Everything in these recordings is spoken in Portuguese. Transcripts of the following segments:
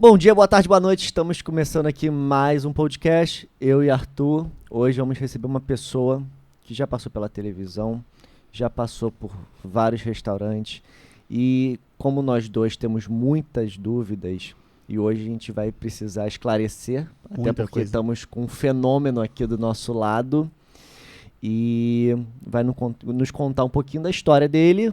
Bom dia, boa tarde, boa noite. Estamos começando aqui mais um podcast. Eu e Arthur. Hoje vamos receber uma pessoa que já passou pela televisão, já passou por vários restaurantes e como nós dois temos muitas dúvidas e hoje a gente vai precisar esclarecer, até Muita porque coisa. estamos com um fenômeno aqui do nosso lado e vai nos contar um pouquinho da história dele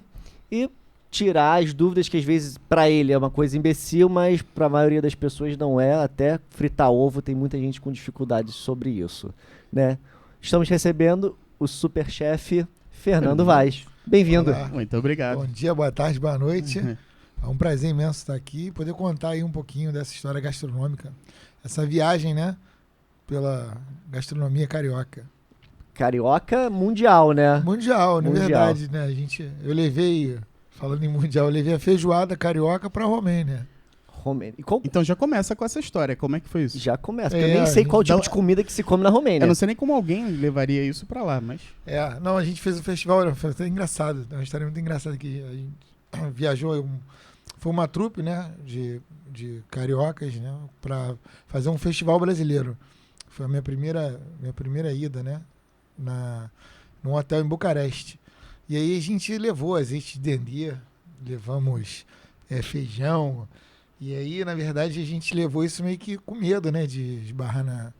e tirar as dúvidas que às vezes para ele é uma coisa imbecil, mas para a maioria das pessoas não é. Até fritar ovo tem muita gente com dificuldades sobre isso, né? Estamos recebendo o superchefe Fernando Vaz. Bem-vindo. Olá. Muito obrigado. Bom dia, boa tarde, boa noite. É um prazer imenso estar aqui e poder contar aí um pouquinho dessa história gastronômica. Essa viagem, né, pela gastronomia carioca. Carioca mundial, né? Mundial, na Mundial. verdade, né? Eu levei, falando em mundial, eu levei a feijoada carioca para Romênia. Romênia. Então já começa com essa história. Como é que foi isso? Já começa, porque eu nem a sei gente qual tipo dá- de comida que se come na Romênia. Eu não sei nem como alguém levaria isso pra lá, mas... Não, a gente fez o festival, foi até engraçado, é uma história muito engraçada que a gente viajou, foi uma trupe, né, de cariocas, né, para fazer um festival brasileiro. Foi a minha primeira ida, né, num hotel em Bucareste. E aí a gente levou azeite de dendê, levamos feijão, e aí, na verdade, a gente levou isso meio que com medo, né, de esbarrar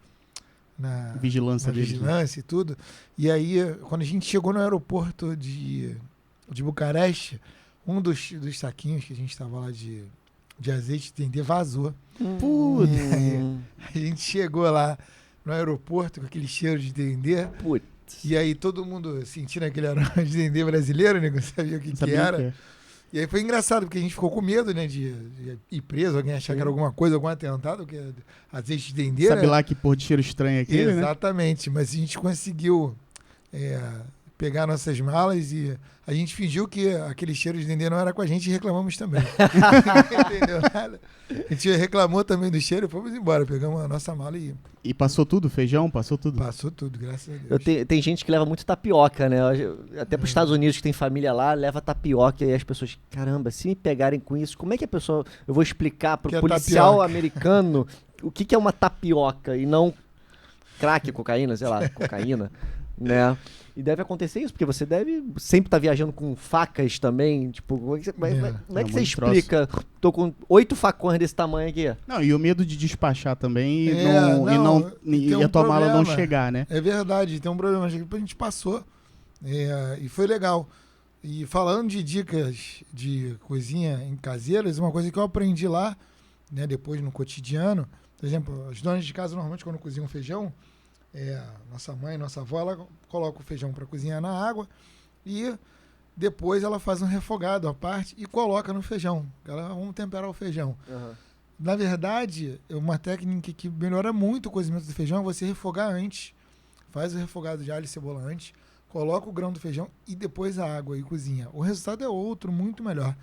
na Vigilância deles, né? vigilância e tudo. E aí, quando a gente chegou no aeroporto de Bucareste, um dos saquinhos que a gente estava lá de azeite de dendê vazou. Putz. A gente chegou lá no aeroporto com aquele cheiro de dendê. Putz. E aí todo mundo sentindo aquele aroma de dendê brasileiro, né? Não sabia o que Sabia era. que é. E aí foi engraçado, porque a gente ficou com medo, né? De ir preso, alguém achar que era alguma coisa, algum atentado, porque azeite de dendê, Sabe né? lá que pôr de cheiro estranho aqui, né? Exatamente, mas a gente conseguiu pegar nossas malas e a gente fingiu que aquele cheiro de dendê não era com a gente e reclamamos também. Não entendeu nada. A gente reclamou também do cheiro e fomos embora. Pegamos a nossa mala e E passou tudo? Feijão? Passou tudo? passou tudo, graças a Deus. Tem gente que leva muito tapioca, né? Até para os Estados Unidos, que tem família lá, leva tapioca e as pessoas, caramba, se me pegarem com isso, como é que a pessoa... Eu vou explicar para Que o é policial tapioca. americano o que é uma tapioca e não crack, cocaína, sei lá, cocaína, né? E deve acontecer isso, porque você deve sempre estar viajando com facas também, tipo, como é que você É você muito explica? Tô com 8 facões desse tamanho aqui. Não, e o medo de despachar também e, tem a tua mala não problema. chegar, né? É verdade, tem um problema. A gente passou e foi legal. E falando de dicas de cozinha em caseiras, uma coisa que eu aprendi lá, né, depois no cotidiano, por exemplo, as donas de casa normalmente quando cozinham feijão, nossa mãe, nossa avó, ela coloca o feijão para cozinhar na água e depois ela faz um refogado à parte e coloca no feijão. Vamos temperar o feijão. Na verdade, uma técnica que melhora muito o cozimento do feijão é você refogar antes. Faz o refogado de alho e cebola antes, coloca o grão do feijão e depois a água e cozinha. O resultado é outro, muito melhor.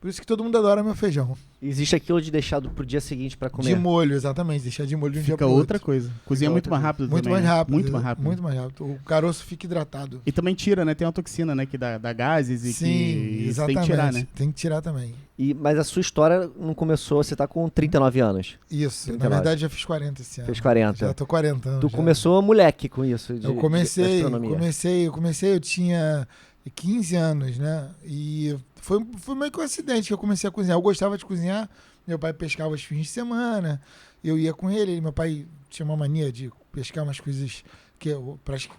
Por isso que todo mundo adora meu feijão. Existe aquilo de deixado pro dia seguinte para comer. De molho, exatamente. Deixar de molho de um dia Fica pro outra outro. coisa. Cozinha Fica muito outra mais coisa. rápido Muito também, mais né? rápido. Muito mais rápido. Muito mais rápido. O caroço fica hidratado. E também tira, né? Tem uma toxina, né? Que dá gases e Sim, que isso tem exatamente. que tirar, né? Tem que tirar também. Mas a sua história não começou, você tá com 39 anos. Isso. 39. Na verdade, já fiz 40 esse ano. Fez 40. Já tô 40 anos. Tu já. começou moleque com isso? Eu comecei, eu tinha 15 anos, né? E foi meio que um acidente que eu comecei a cozinhar. Eu gostava de cozinhar, meu pai pescava os fins de semana, eu ia com ele, meu pai tinha uma mania de pescar umas coisas que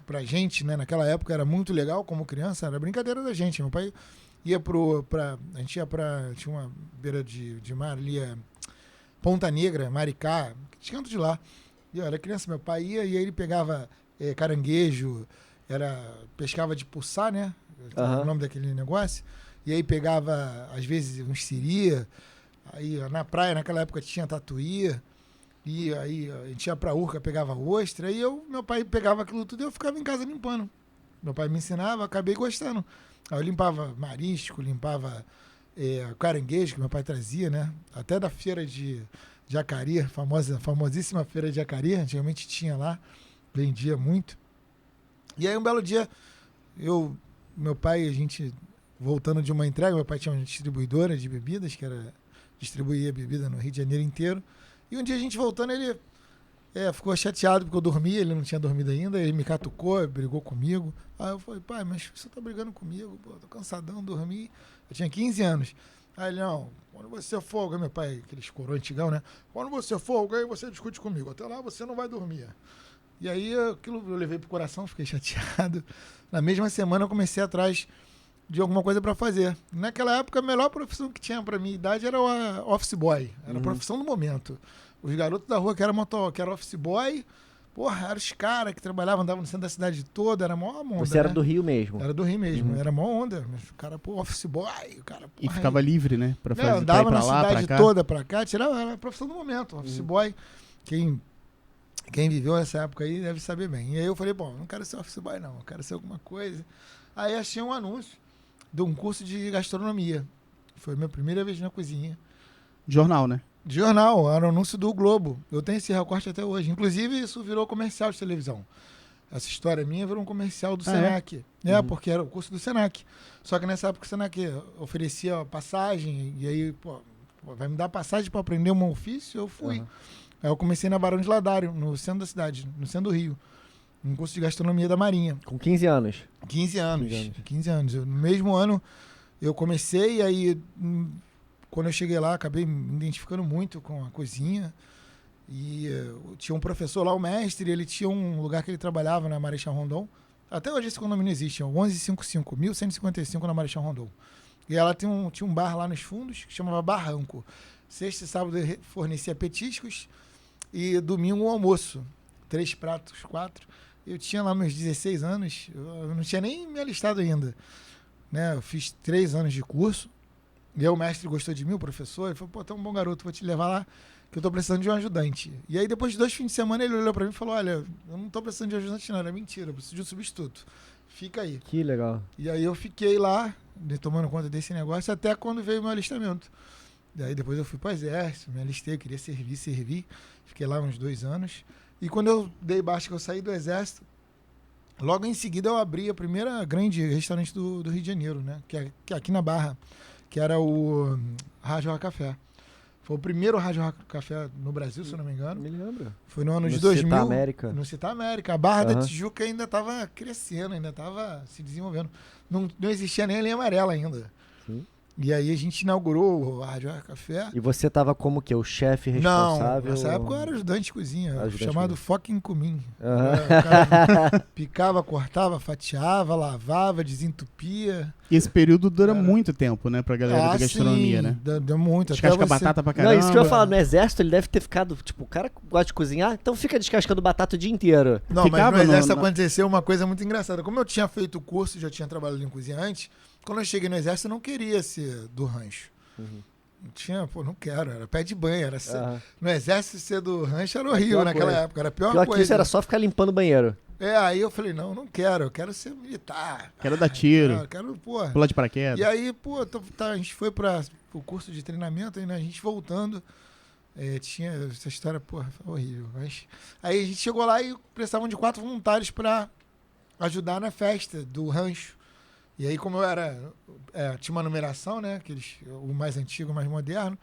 pra gente, né? Naquela época era muito legal, como criança, era brincadeira da gente. Meu pai ia a gente ia tinha uma beira de mar ali, Ponta Negra, Maricá, canto de lá. E eu era criança, meu pai ia e aí ele pegava caranguejo, pescava de puçá, né? O nome daquele negócio. E aí pegava, às vezes, um siri. Aí na praia, naquela época, tinha tatuí. E aí a gente ia pra Urca, pegava ostra. E meu pai pegava aquilo tudo e eu ficava em casa limpando. Meu pai me ensinava, acabei gostando. Aí eu limpava marisco, limpava caranguejo que meu pai trazia, né? Até da feira de Jacari, famosíssima feira de Jacari. Antigamente tinha lá, vendia muito. E aí um belo dia, meu pai, a gente voltando de uma entrega, meu pai tinha uma distribuidora de bebidas, que era distribuía bebida no Rio de Janeiro inteiro. E um dia a gente voltando, ele ficou chateado porque eu dormi, ele não tinha dormido ainda, ele me catucou, brigou comigo. Aí eu falei, pai, mas você tá brigando comigo, pô, tô cansadão, dormi. Eu tinha 15 anos. Aí ele, não, quando você for, meu pai, aqueles coroa antigão, né? Quando você for, aí você discute comigo. Até lá você não vai dormir. E aí aquilo eu levei pro coração, fiquei chateado. Na mesma semana eu comecei atrás de alguma coisa para fazer. Naquela época, a melhor profissão que tinha para minha idade era o office boy. Era a profissão do momento. Os garotos da rua que era office boy, porra, eram os caras que trabalhavam, andavam no centro da cidade toda, era mó onda. Você era do Rio mesmo? Era do Rio mesmo, era mó onda. O cara, office boy, o cara, porra, E ficava livre, né? Pra fazer, andava pra ir na pra lá, cidade pra cá. toda pra cá, era a profissão do momento, office boy. Quem viveu essa época aí deve saber bem. E aí eu falei, bom, não quero ser office boy não, eu quero ser alguma coisa. Aí achei um anúncio de um curso de gastronomia. Foi a minha primeira vez na cozinha. Jornal, né? De jornal, era um anúncio do Globo. Eu tenho esse recorte até hoje. Inclusive, isso virou comercial de televisão. Essa história minha virou um comercial do Senac. Porque era o curso do Senac. Só que nessa época o Senac oferecia passagem, e aí, vai me dar passagem para aprender um ofício? Eu fui. Aí eu comecei na Barão de Ladário, no centro da cidade, no centro do Rio. Um curso de gastronomia da Marinha. Com 15 anos? 15 anos. No mesmo ano eu comecei, e aí quando eu cheguei lá, acabei me identificando muito com a cozinha. E tinha um professor lá, o mestre, ele tinha um lugar que ele trabalhava na Marechal Rondon. Até hoje esse condomínio existe, é o 1155, 1155 na Marechal Rondon. E ela tinha um bar lá nos fundos que chamava Barranco. Sexta e sábado fornecia petiscos e domingo um almoço. 3 pratos, 4. Eu tinha lá meus 16 anos, eu não tinha nem me alistado ainda. Né? Eu fiz 3 anos de curso. E aí o mestre gostou de mim, o professor, ele falou, pô, tá um bom garoto, vou te levar lá, que eu tô precisando de um ajudante. E aí depois de 2 fins de semana ele olhou pra mim e falou, olha, eu não tô precisando de ajudante não, é mentira, eu preciso de um substituto. Fica aí. Que legal. E aí eu fiquei lá, tomando conta desse negócio, até quando veio o meu alistamento. E aí depois eu fui pro exército, me alistei, eu queria servir. Fiquei lá uns 2 anos. E quando eu dei baixa, que eu saí do exército, logo em seguida eu abri a primeira grande restaurante do Rio de Janeiro, né? Que é aqui na Barra, que era o Rádio Rock Café. Foi o primeiro Rádio Rock Café no Brasil, se eu não me engano. Me lembro. Foi no ano de 2000. Citar América. No Citar América. A Barra da Tijuca ainda estava crescendo, ainda estava se desenvolvendo. Não existia nem a linha amarela ainda. Sim. E aí a gente inaugurou o Rádio Rock Café. E você tava como que? O chefe responsável? Não, nessa época eu era ajudante de cozinha, chamado fucking cumim. Picava, cortava, fatiava, lavava, desentupia. E esse período dura muito tempo, né, pra galera da gastronomia, sim, né? Deu muito. Descasca batata pra caramba. Não, isso que eu ia falar, no exército ele deve ter ficado, tipo, o cara que gosta de cozinhar, então fica descascando batata o dia inteiro. Não, mas no exército aconteceu uma coisa muito engraçada. Como eu tinha feito o curso, já tinha trabalhado em cozinha antes, quando eu cheguei no exército eu não queria ser do rancho. Não quero, era pé de banho. No exército ser do rancho era horrível naquela época, era a pior coisa. Que isso era só ficar limpando o banheiro. Aí eu falei, não quero, eu quero ser militar. Quero dar tiro. Quero, pular de paraquedas. E aí, a gente foi para o curso de treinamento, aí, né, a gente voltando, tinha essa história, foi horrível. Mas aí a gente chegou lá e precisavam de 4 voluntários para ajudar na festa do rancho. E aí, como eu tinha uma numeração, né, o mais antigo, o mais moderno,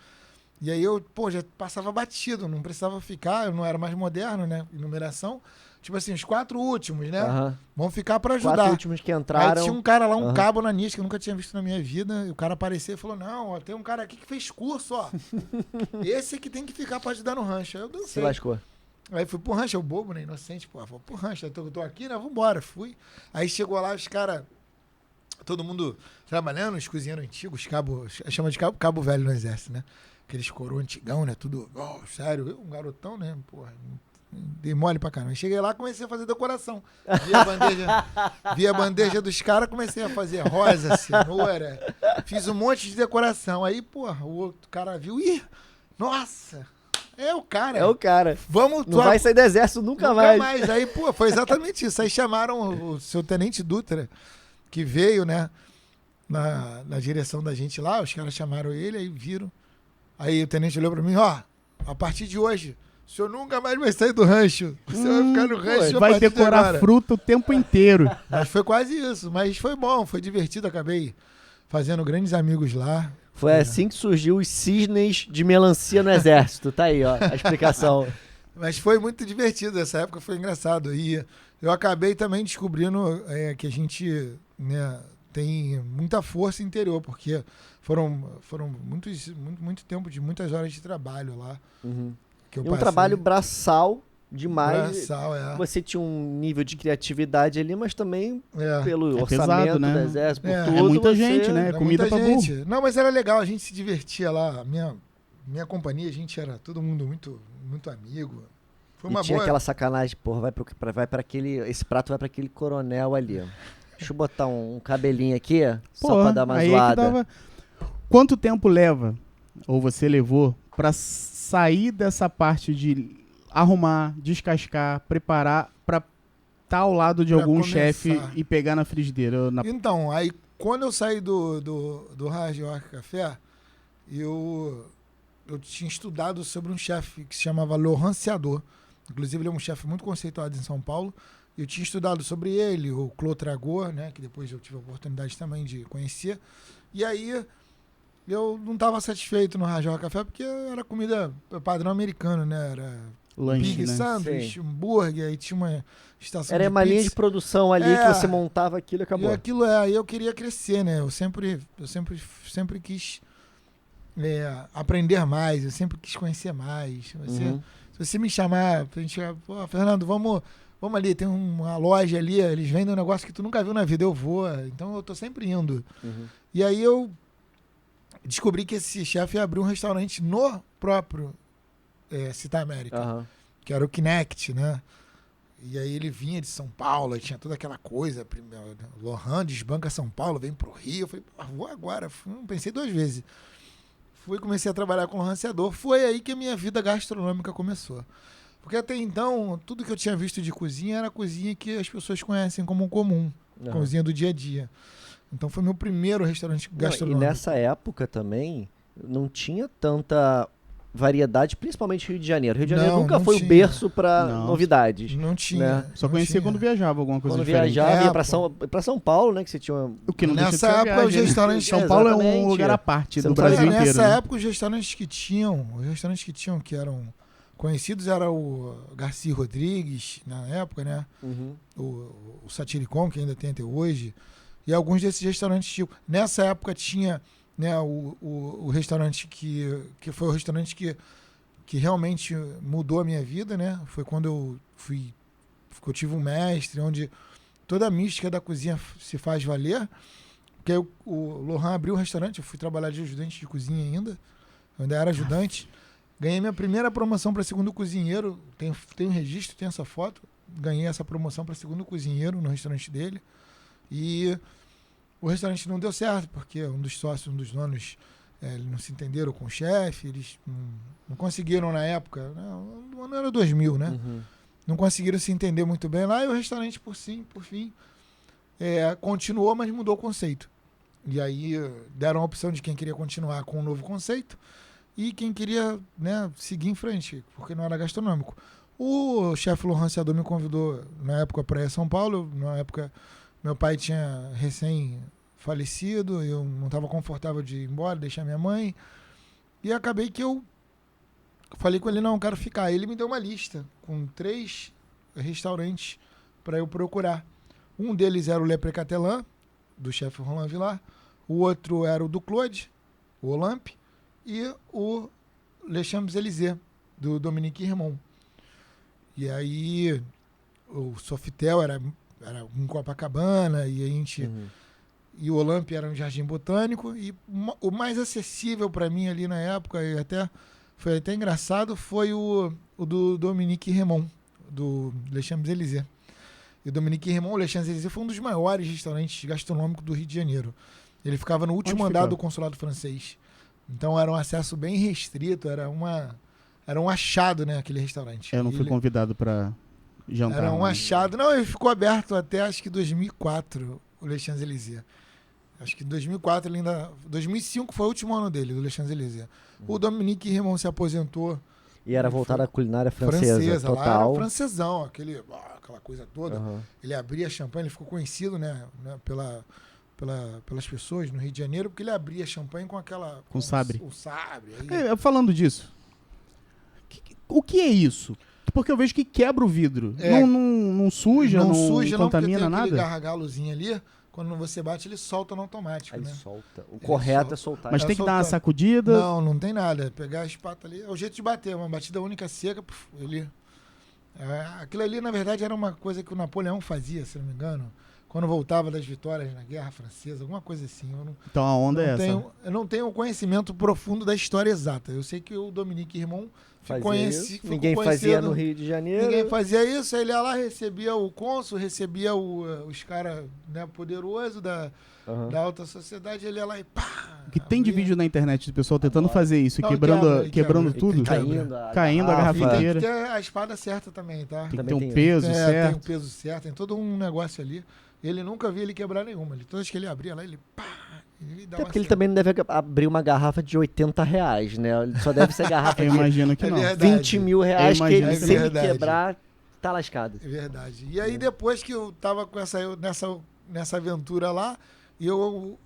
e aí eu, já passava batido, não precisava ficar, eu não era mais moderno, né, em numeração. Tipo assim, os 4 últimos, né? Vão ficar pra ajudar. 4 últimos que entraram. Aí tinha um cara lá, um cabo na NIS, que eu nunca tinha visto na minha vida. E o cara apareceu e falou, não, tem um cara aqui que fez curso, ó. Esse que tem que ficar pra ajudar no rancho. Aí eu dancei. Se lascou. Aí fui pro rancho, eu bobo, né? Inocente, vou pro rancho. Eu tô aqui, né? Vambora. Fui. Aí chegou lá, os caras, todo mundo trabalhando, os cozinheiros antigos, chama de cabo velho no exército, né? Aqueles coroa antigão, né? Tudo, sério, eu, um garotão, né? Dei mole pra caramba. Cheguei lá, comecei a fazer decoração. Vi a bandeja dos caras, comecei a fazer rosa, cenoura. Fiz um monte de decoração. Aí, o outro cara viu, nossa, é o cara. É o cara. Vamos, não vai sair do exército nunca mais. Aí, foi exatamente isso. Aí chamaram o seu Tenente Dutra, que veio, né, na direção da gente lá. Os caras chamaram ele, aí viram. Aí o tenente olhou pra mim, a partir de hoje, o senhor nunca mais vai sair do rancho. Você vai ficar no rancho. Vai decorar fruta o tempo inteiro. Mas foi quase isso. Mas foi bom, foi divertido. Acabei fazendo grandes amigos lá. Foi assim que surgiu os cisnes de melancia no exército. Tá aí, ó, a explicação. Mas foi muito divertido, essa época foi engraçado. E eu acabei também descobrindo que a gente, né, tem muita força interior, porque foram muito tempo de muitas horas de trabalho lá. Uhum. Que eu e um trabalho braçal demais. Braçal, Você tinha um nível de criatividade ali, mas também pelo orçamento pesado, né? do exército, por tudo. É muita gente, né? Comida pra burro. Não, mas era legal, a gente se divertia lá. Minha companhia, a gente era todo mundo muito amigo. Foi uma tinha boa... aquela sacanagem, porra, vai pra aquele... Esse prato vai pra aquele coronel ali, ó. Deixa eu botar um cabelinho aqui, só pra dar uma zoada. Quanto tempo leva, ou você levou, pra sair dessa parte de arrumar, descascar, preparar, pra estar ao lado de algum chefe e pegar na frigideira? Então, aí quando eu saí do Hard Rock Café, eu tinha estudado sobre um chefe que se chamava Laurent Ciador. Inclusive, ele é um chefe muito conceituado em São Paulo. Eu tinha estudado sobre ele, o Claude Tragor, né, que depois eu tive a oportunidade também de conhecer. E aí, eu não estava satisfeito no Hard Rock Café, porque era comida padrão americano, né? Era lanche, Big né? Sanduíche, hambúrguer, aí tinha uma estação era de uma linha pizza. de produção ali que você montava aquilo e acabou. E aquilo aí eu queria crescer, né? Eu sempre quis aprender mais, eu sempre quis conhecer mais. Se você me chamar, a gente, pô, Fernando, vamos ali, tem uma loja ali, eles vendem um negócio que tu nunca viu na vida, eu vou. Então eu tô sempre indo. E aí eu descobri que esse chefe abriu um restaurante no próprio Città América, que era o Kinect, né? E aí ele vinha de São Paulo, tinha toda aquela coisa, Lohan desbanca São Paulo, vem pro Rio. Eu falei, vou agora. Pensei 2 vezes. Comecei a trabalhar com ranceador. Foi aí que a minha vida gastronômica começou. Porque até então, tudo que eu tinha visto de cozinha era a cozinha que as pessoas conhecem como comum. Cozinha do dia a dia. Então foi meu primeiro restaurante gastronômico. E nessa época também, não tinha tanta variedade, principalmente Rio de Janeiro. Rio de Janeiro nunca foi o berço para novidades. Não tinha. Né? Só conhecia quando viajava alguma coisa diferente. Quando viajava, ia pra São Paulo, né? Que você tinha o que não nessa época, os restaurantes... São Paulo é um lugar à parte do Brasil inteiro. Nessa época, os restaurantes que tinham, que eram conhecidos, era o Garcia Rodrigues, na época, né? O Satiricon, que ainda tem até hoje. E alguns desses restaurantes, tipo... Nessa época tinha... Né, o restaurante que foi o restaurante que realmente mudou a minha vida, né? Foi quando eu tive um mestre, onde toda a mística da cozinha se faz valer. Porque aí o Lohan abriu o restaurante, eu fui trabalhar de ajudante de cozinha ainda. Eu ainda era ajudante. Ganhei minha primeira promoção para segundo cozinheiro. Tem um registro, tem essa foto. Ganhei essa promoção para segundo cozinheiro no restaurante dele. E... o restaurante não deu certo, porque um dos sócios, um dos donos, eles não se entenderam com o chefe, eles não conseguiram na época, no ano era 2000, né? Não conseguiram se entender muito bem lá, e o restaurante, por fim, continuou, mas mudou o conceito. E aí deram a opção de quem queria continuar com um novo conceito e quem queria, né, seguir em frente, porque não era gastronômico. O chefe Laurent Ciador me convidou, na época, para ir a São Paulo, na época... Meu pai tinha recém-falecido, eu não estava confortável de ir embora, deixar minha mãe. E acabei que eu falei com ele, não, eu quero ficar. Ele me deu uma lista com 3 restaurantes para eu procurar. Um deles era o Le Précatelin, do chefe Roland Villar. O outro era o do Claude, o Olympe. E o Les Champs-Élysées, do Dominique Remond. E aí, o Sofitel era em Copacabana, e a gente... E o Olympe era um jardim botânico, e o mais acessível para mim ali na época, e foi até engraçado, foi o do Dominique Remond, do Les Champs-Élysées. E o Dominique Remond, o Les Champs-Élysées, foi um dos maiores restaurantes gastronômicos do Rio de Janeiro. Ele ficava no último andar do consulado francês. Então era um acesso bem restrito, era um achado, né, aquele restaurante. Eu não fui convidado para... jantar. Era um achado. Não, ele ficou aberto até acho que 2004, o Les Champs-Élysées. Acho que em 2004 ele ainda... 2005 foi o último ano dele, do Les Champs-Élysées. O Dominique Remond se aposentou. E era voltado à culinária francesa total. Lá era francesão, aquela coisa toda. Ele abria champanhe, ele ficou conhecido, né, pelas pessoas no Rio de Janeiro, porque ele abria champanhe com aquela... Com sabre. O sabre. Falando disso, o que é isso? Porque eu vejo que quebra o vidro. Não suja, não contamina tem nada? Aquele gargalozinho ali, quando você bate, ele solta no automático, Aí né? solta. O correto é soltar. Mas tem que dar uma sacudida? Não tem nada. Pegar a espátula ali, é o jeito de bater. Uma batida única seca, aquilo ali, na verdade, era uma coisa que o Napoleão fazia, se não me engano, quando voltava das vitórias na Guerra Francesa, alguma coisa assim. Então a onda é essa? Eu não tenho conhecimento profundo da história exata. Eu sei que o Dominique Rimon ninguém fazia no Rio de Janeiro. Ninguém fazia isso. Ele ia lá, recebia o cônsul, recebia os caras, né, poderosos da alta sociedade. Ele ia lá e pá! O que tem de vídeo na internet do pessoal tentando fazer isso, quebrando tudo? Caindo a garrafa inteira. Tem que ter a espada certa também, tá? Tem que ter um peso certo. Tem um peso certo, tem todo um negócio ali. Ele nunca via ele quebrar nenhuma. Todas que ele abria lá, ele pá! Até porque ele também não deve abrir uma garrafa de R$80, né? Ele só deve ser garrafa eu imagino que não. Verdade. 20 mil reais, que ele, se ele verdade. quebrar, tá lascado. É verdade. E aí, depois que eu tava com nessa aventura lá, e eu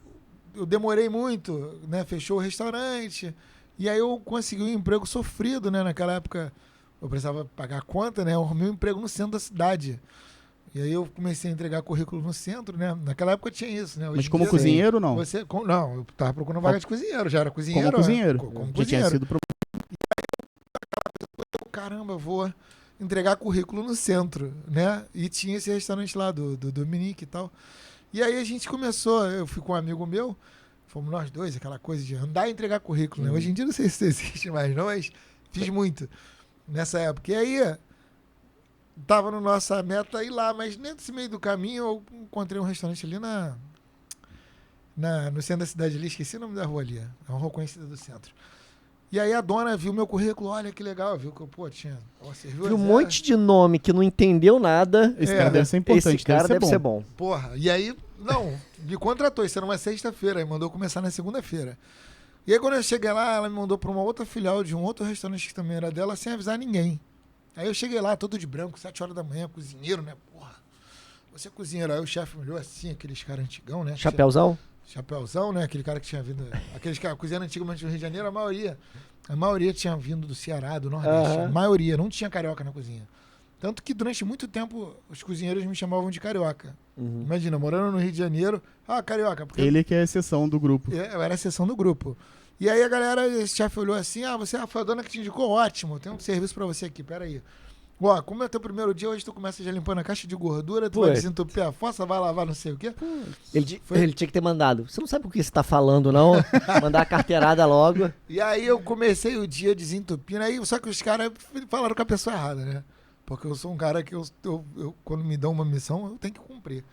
demorei muito, né? Fechou o restaurante. E aí eu consegui um emprego sofrido, né? Naquela época eu precisava pagar a conta, né? Eu arrumei um emprego no centro da cidade. E aí eu comecei a entregar currículo no centro, né? Naquela época tinha isso, né? Hoje Mas como cozinheiro, não? Não, eu tava procurando vaga de cozinheiro, já era cozinheiro. Como cozinheiro? Como Já cozinheiro. tinha sido Caramba, eu vou entregar currículo no centro, né? E tinha esse restaurante lá do Dominique e tal. E aí a gente começou, eu fui com um amigo meu, fomos nós dois, aquela coisa de andar e entregar currículo, né? Hoje em dia não sei se isso existe mais não, mas fiz muito nessa época. E aí tava na nossa meta ir lá, mas nesse meio do caminho eu encontrei um restaurante ali no centro da cidade ali, esqueci o nome da rua ali, é uma rua conhecida do centro. E aí a dona viu meu currículo, olha que legal, viu que eu, tinha... Viu um monte de nome que não entendeu nada. Esse cara deve ser importante, esse cara deve ser bom. Porra, e aí, me contratou, isso era uma sexta-feira, aí mandou começar na segunda-feira. E aí quando eu cheguei lá, ela me mandou para uma outra filial de um outro restaurante que também era dela, sem avisar ninguém. Aí eu cheguei lá, todo de branco, 7 horas da manhã, cozinheiro, né? Porra, você é cozinheiro. Aí o chefe me olhou assim, aqueles caras antigão, né? Chapéuzão? Chapéuzão, né? Aquele cara que tinha vindo... Aqueles caras, cozinhando antigamente no Rio de Janeiro, a maioria tinha vindo do Ceará, do Nordeste. A maioria, não tinha carioca na cozinha. Tanto que durante muito tempo os cozinheiros me chamavam de carioca. Imagina, morando no Rio de Janeiro, carioca. Porque ele que é a exceção do grupo. Eu era a exceção do grupo. E aí a galera, esse chefe olhou assim, você foi a dona que te indicou, ótimo, tem um serviço pra você aqui, peraí. Ó, como é teu primeiro dia, hoje tu começa já limpando a caixa de gordura, tu vai desentupir a fossa, vai lavar não sei o quê. Ele tinha que ter mandado. Você não sabe o que você tá falando, não? Mandar a carteirada logo. E aí eu comecei o dia desentupindo, aí, só que os caras falaram com a pessoa errada, né? Porque eu sou um cara que eu quando me dão uma missão, eu tenho que cumprir.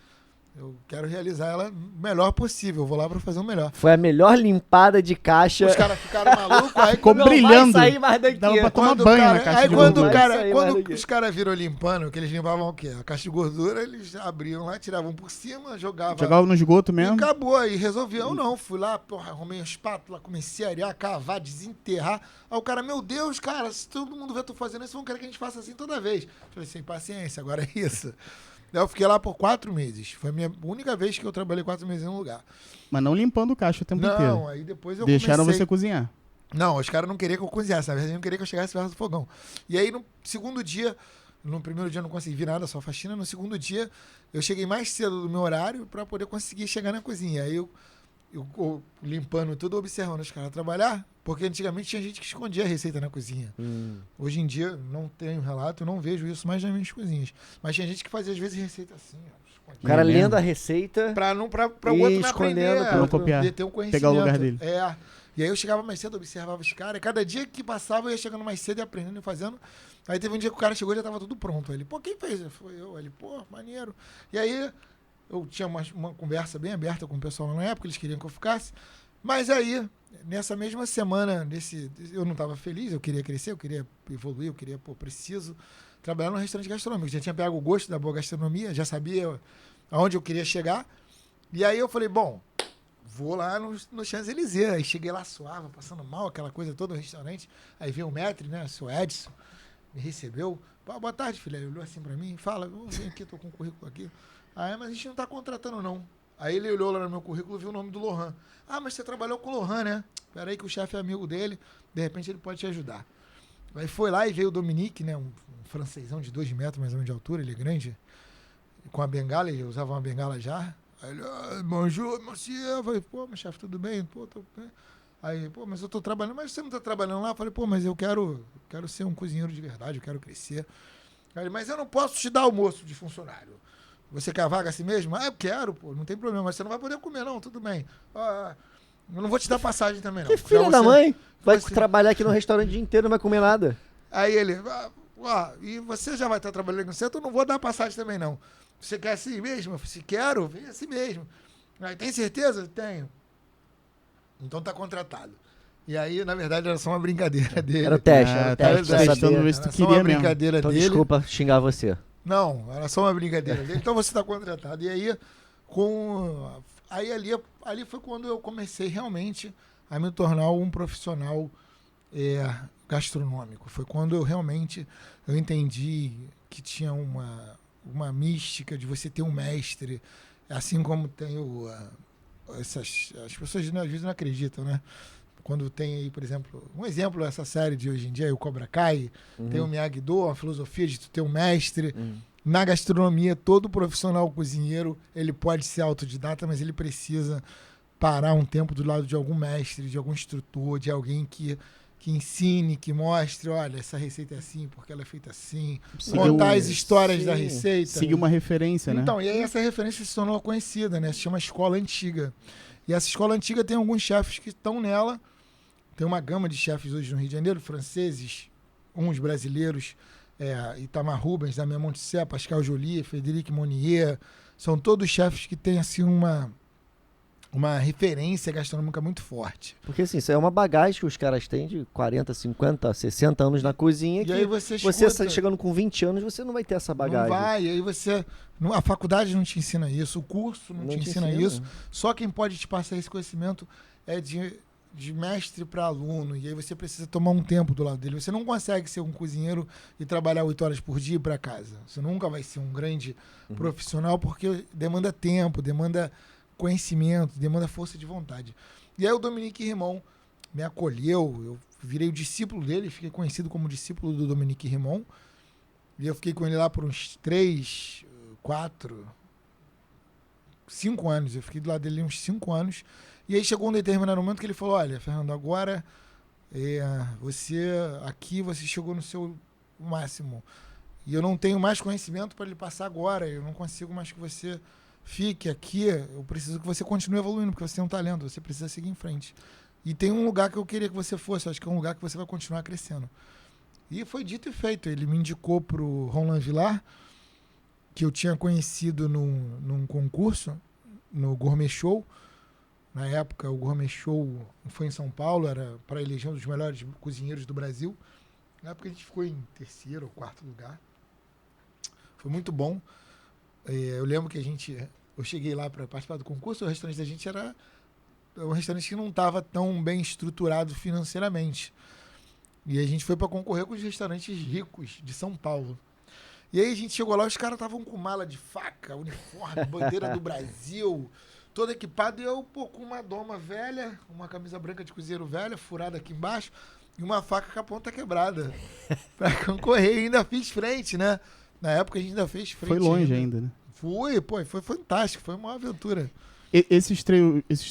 Eu quero realizar ela o melhor possível. Eu vou lá pra fazer o melhor. Foi a melhor limpada de caixa. Os caras ficaram malucos. Aí ficou brilhando. Vai sair mais daqui. Dava pra tomar banho na caixa de gordura. Quando os caras viram limpando, que eles limpavam o quê? A caixa de gordura, eles abriam lá, tiravam por cima, jogavam no esgoto mesmo? E acabou. Aí resolviam, não. Fui lá, porra, arrumei uma espátula, comecei a arear, cavar, desenterrar. Aí o cara, meu Deus, cara, se todo mundo vê tu fazendo isso, vão querer que a gente faça assim toda vez. Falei, sem paciência, agora é isso. Eu fiquei lá por 4 meses. Foi a minha única vez que eu trabalhei 4 meses em um lugar. Mas não limpando o caixa o tempo inteiro. Não, aí depois eu Deixaram você cozinhar. Não, os caras não queriam que eu cozinhasse. Na verdade, não queriam que eu chegasse perto do fogão. E aí, no segundo dia, no primeiro dia eu não consegui vir nada, só faxina. No segundo dia, eu cheguei mais cedo do meu horário para poder conseguir chegar na cozinha. Aí eu limpando tudo, observando os caras trabalhar, porque antigamente tinha gente que escondia a receita na cozinha. Hoje em dia, não tenho relato, não vejo isso mais nas minhas cozinhas. Mas tinha gente que fazia, às vezes, receita assim, ó, o cara lendo a receita pra o outro não aprender, pra não copiar, ter um conhecimento. pegar o lugar dele. E aí eu chegava mais cedo, observava os caras, e cada dia que passava eu ia chegando mais cedo e aprendendo e fazendo. Aí teve um dia que o cara chegou e já tava tudo pronto. Ele, quem fez? Foi eu. Ele, maneiro. E aí eu tinha uma conversa bem aberta com o pessoal na época, eles queriam que eu ficasse. Mas aí, nessa mesma semana, eu não estava feliz, eu queria crescer, eu queria evoluir, eu queria, preciso trabalhar num restaurante gastronômico. Já tinha pego o gosto da boa gastronomia, já sabia aonde eu queria chegar. E aí eu falei, vou lá no Champs-Élysées. Aí cheguei lá, suava, passando mal, aquela coisa toda no restaurante. Aí veio o maître, né, o seu Edson, me recebeu. Boa tarde, filha. Ele olhou assim pra mim, fala, vem aqui, tô com o currículo aqui. Aí, mas a gente não tá contratando, não. Aí ele olhou lá no meu currículo e viu o nome do Lohan. Ah, mas você trabalhou com o Lohan, né? Peraí que o chefe é amigo dele, de repente ele pode te ajudar. Aí foi lá e veio o Dominique, né? Um francesão de 2 metros mais ou menos de altura, ele é grande, com a bengala, ele usava uma bengala já. Aí ele, bonjour, monsieur. Eu falei, pô, meu chefe, tudo bem? Pô, tô bem. Aí, pô, mas eu tô trabalhando, mas você não tá trabalhando lá? Eu falei, pô, mas eu quero ser um cozinheiro de verdade, eu quero crescer. Aí ele, mas eu não posso te dar almoço de funcionário. Você quer a vaga assim mesmo? Ah, eu quero, pô, não tem problema, mas você não vai poder comer, não, tudo bem. Eu não vou te dar passagem também, não. Que filho da mãe! Vai trabalhar aqui no restaurante o dia inteiro e não vai comer nada. Aí ele, e você já vai estar trabalhando com você, então eu não vou dar passagem também, não. Você quer assim mesmo? Eu falei, se quero, vem assim mesmo. Aí, tem certeza? Tenho. Então tá contratado. E aí, na verdade, era só uma brincadeira dele. Era o teste, era o teste. Testando ver se tu Era só uma queria mesmo. brincadeira Então dele. desculpa xingar você. Não, era só uma brincadeira dele. Então você tá contratado. E aí, ali foi quando eu comecei realmente a me tornar um profissional gastronômico. Foi quando eu realmente entendi que tinha uma mística de você ter um mestre, assim como tem as pessoas às vezes não acreditam, né? Quando tem aí, por exemplo, um exemplo essa série de hoje em dia, o Cobra Kai, tem o Miyagi-Do, a filosofia de tu ter um mestre. Na gastronomia, todo profissional cozinheiro, ele pode ser autodidata, mas ele precisa parar um tempo do lado de algum mestre, de algum instrutor, de alguém que ensine, que mostre, olha, essa receita é assim, porque ela é feita assim. Contar as histórias da receita. Seguir uma referência, né? Então, e aí essa referência se tornou conhecida, né? Se chama Escola Antiga. E essa Escola Antiga tem alguns chefes que estão nela. Tem uma gama de chefes hoje no Rio de Janeiro, franceses, uns brasileiros, Itamar Rubens, Damien Montesset, Pascal Joly, Frédéric Monnier. São todos chefes que têm, assim, uma referência gastronômica muito forte. Porque assim, isso é uma bagagem que os caras têm de 40, 50, 60 anos na cozinha. E aí você chegando com 20 anos, você não vai ter essa bagagem. Não vai, e aí a faculdade não te ensina isso, o curso não te ensina isso. Só quem pode te passar esse conhecimento é de mestre para aluno, e aí você precisa tomar um tempo do lado dele. Você não consegue ser um cozinheiro e trabalhar 8 horas por dia e ir para casa. Você nunca vai ser um grande profissional, porque demanda tempo, demanda conhecimento, demanda força de vontade. E aí o Dominique Rimon me acolheu, eu virei o discípulo dele, fiquei conhecido como discípulo do Dominique Rimon, e eu fiquei com ele lá por uns 3, 4, 5 anos, eu fiquei do lado dele uns 5 anos, e aí chegou um determinado momento que ele falou, olha, Fernando, agora você chegou no seu máximo, e eu não tenho mais conhecimento para lhe passar agora, eu não consigo mais que você fique aqui, eu preciso que você continue evoluindo, porque você tem um talento, você precisa seguir em frente. E tem um lugar que eu queria que você fosse, acho que é um lugar que você vai continuar crescendo. E foi dito e feito, ele me indicou para o Roland Villar, que eu tinha conhecido num concurso, no Gourmet Show. Na época, o Gourmet Show foi em São Paulo, era para eleger um dos melhores cozinheiros do Brasil. Na época a gente ficou em 3º ou 4º lugar. Foi muito bom. Eu lembro que eu cheguei lá para participar do concurso, o restaurante da gente era um restaurante que não estava tão bem estruturado financeiramente. E a gente foi para concorrer com os restaurantes ricos de São Paulo. E aí a gente chegou lá, os caras estavam com mala de faca, uniforme, bandeira do Brasil, todo equipado, e eu, com uma doma velha, uma camisa branca de cozinheiro velha, furada aqui embaixo, e uma faca com a ponta quebrada. Para concorrer, e ainda fiz frente, né? Na época a gente ainda fez frente. Foi longe ainda, né? Foi fantástico, foi uma aventura. Esses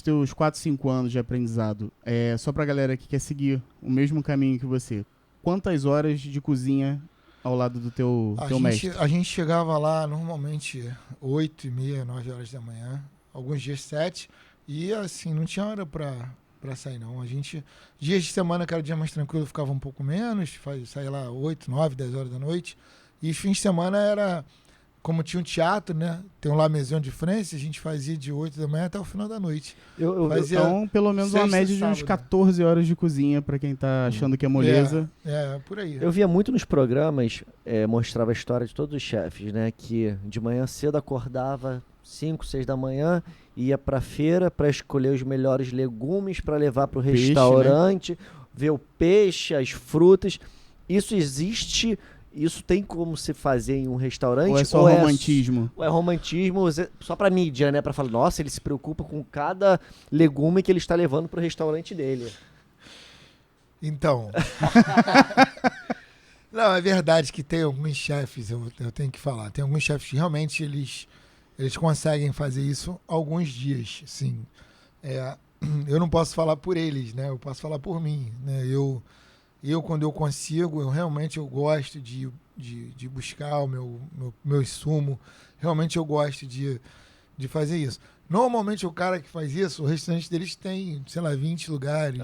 teus 4, 5 anos de aprendizado, só pra galera que quer seguir o mesmo caminho que você, quantas horas de cozinha ao lado do teu mestre? A gente chegava lá normalmente 8h30, 9 horas da manhã, alguns dias 7, e assim, não tinha hora pra sair não. Dias de semana, que era o dia mais tranquilo, ficava um pouco menos, saía lá 8, 9, 10 horas da noite, e os fins de semana era... Como tinha um teatro, né? Tem um La Maison de France, a gente fazia de 8 da manhã até o final da noite. Então, pelo menos uma média de uns 14 horas de cozinha, pra quem tá achando que é moleza. Por aí. Eu via muito nos programas, mostrava a história de todos os chefes, né? Que de manhã cedo acordava 5, 6 da manhã, ia pra feira pra escolher os melhores legumes pra levar pro restaurante, né? Ver o peixe, as frutas. Isso existe Isso tem como se fazer em um restaurante? Ou é só romantismo? Ou é romantismo só pra mídia, né? Pra falar, nossa, ele se preocupa com cada legume que ele está levando pro restaurante dele. Então... Não, é verdade que tem alguns chefes, eu tenho que falar, tem alguns chefes que realmente eles conseguem fazer isso alguns dias, sim. Eu não posso falar por eles, né? Eu posso falar por mim, né? Eu quando eu consigo, eu gosto de buscar o meu insumo, realmente eu gosto de fazer isso. Normalmente o cara que faz isso, o restaurante deles tem, sei lá, 20 lugares,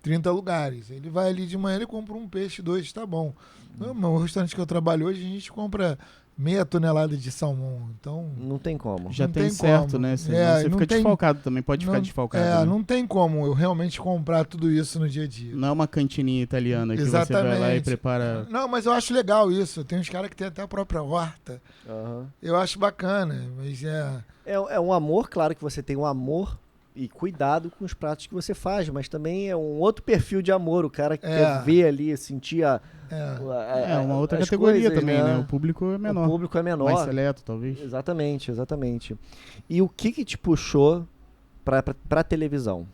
30 lugares. Ele vai ali de manhã, ele compra um peixe, 2, tá bom. No restaurante que eu trabalho hoje, a gente compra meia tonelada de salmão, então... Não tem como. Já tem certo, como. Né? Você fica desfalcado também, pode ficar desfalcado. Né? Não tem como eu realmente comprar tudo isso no dia a dia. Não é uma cantininha italiana que você vai lá e prepara... Não, mas eu acho legal isso. Tem uns caras que tem até a própria horta. Eu acho bacana, mas É um amor, claro que você tem um amor e cuidado com os pratos que você faz, mas também é um outro perfil de amor. O cara que quer ver ali, sentir uma outra categoria coisas, também, né? O público é menor. O público é menor. Mais seleto, talvez. Exatamente. E o que te puxou pra televisão?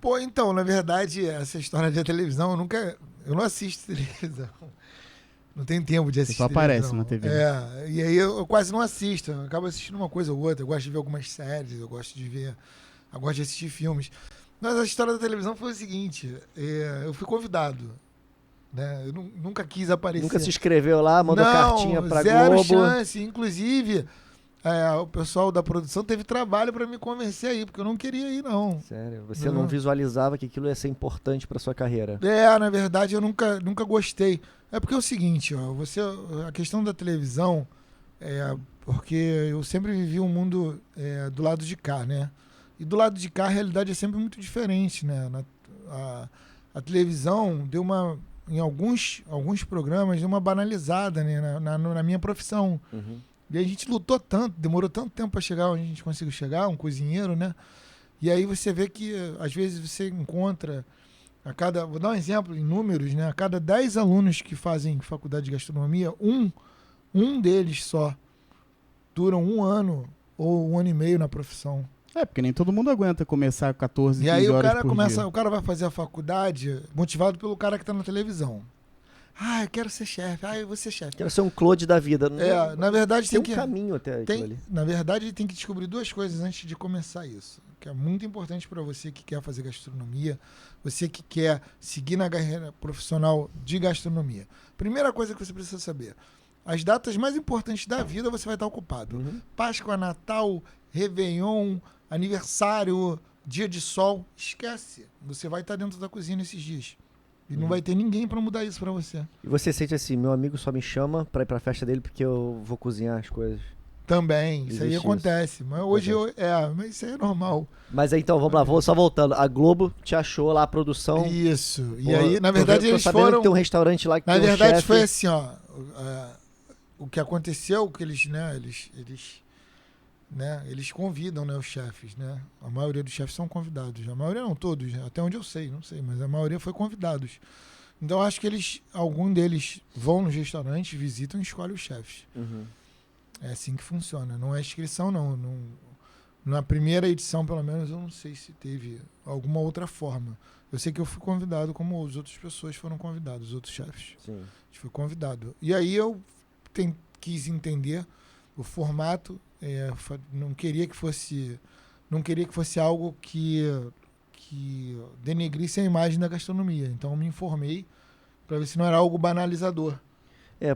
Pô, então, na verdade, essa história de televisão, eu não assisto televisão. Não tenho tempo de assistir. Só aparece na TV. E aí eu quase não assisto. Eu acabo assistindo uma coisa ou outra. Eu gosto de ver algumas séries, eu gosto de assistir filmes. Mas a história da televisão foi o seguinte, eu fui convidado. Né? Eu nunca quis aparecer. Nunca se inscreveu lá, mandou cartinha pra zero Globo? Chance. Inclusive, o pessoal da produção teve trabalho para me convencer aí, porque eu não queria ir, não. Sério? Você não visualizava que aquilo ia ser importante pra sua carreira? Na verdade, eu nunca gostei. É porque é o seguinte, a questão da televisão, porque eu sempre vivi um mundo do lado de cá, né? E do lado de cá a realidade é sempre muito diferente, né? A televisão deu em alguns programas, deu uma banalizada, né? na minha profissão. Uhum. E a gente lutou tanto, demorou tanto tempo para chegar onde a gente conseguiu chegar, um cozinheiro, né? E aí você vê que, às vezes, você encontra... Vou dar um exemplo em números, né? A cada 10 alunos que fazem faculdade de gastronomia, um deles só duram 1 ano ou 1 ano e meio na profissão. Porque nem todo mundo aguenta começar 14, 15 horas por dia. E aí o cara vai fazer a faculdade motivado pelo cara que tá na televisão. Eu quero ser chefe. Eu vou ser chefe. Quero ser um Claude da vida. Na verdade tem um caminho até aquilo ali. Na verdade, tem que descobrir 2 coisas antes de começar isso, que é muito importante para você que quer fazer gastronomia, você que quer seguir na carreira profissional de gastronomia. Primeira coisa que você precisa saber, as datas mais importantes da vida você vai estar ocupado. Uhum. Páscoa, Natal, Réveillon, aniversário, dia de sol, esquece. Você vai estar dentro da cozinha nesses dias. E não vai ter ninguém para mudar isso para você. E você sente assim, meu amigo só me chama para ir para a festa dele porque eu vou cozinhar as coisas? Também, isso aí acontece. Mas hoje mas isso aí é normal. Mas aí, então, vamos lá, só voltando. A Globo te achou lá a produção. Isso. E aí, na verdade, eles foram... Que tem um restaurante lá que na tem verdade, chefe. foi assim, o que aconteceu, que eles convidam, né, os chefes, né? A maioria dos chefes são convidados. A maioria não, todos, até onde eu sei, não sei, mas a maioria foi convidados. Então, acho que algum deles vão nos restaurantes, visitam e escolhem os chefes. Uhum. É assim que funciona. Não é inscrição, não. Na primeira edição, pelo menos, eu não sei se teve alguma outra forma. Eu sei que eu fui convidado, como as outras pessoas foram convidadas, os outros chefes. Sim. A gente foi convidado. E aí eu quis entender o formato. Não queria que fosse algo que denegrisse a imagem da gastronomia. Então eu me informei para ver se não era algo banalizador.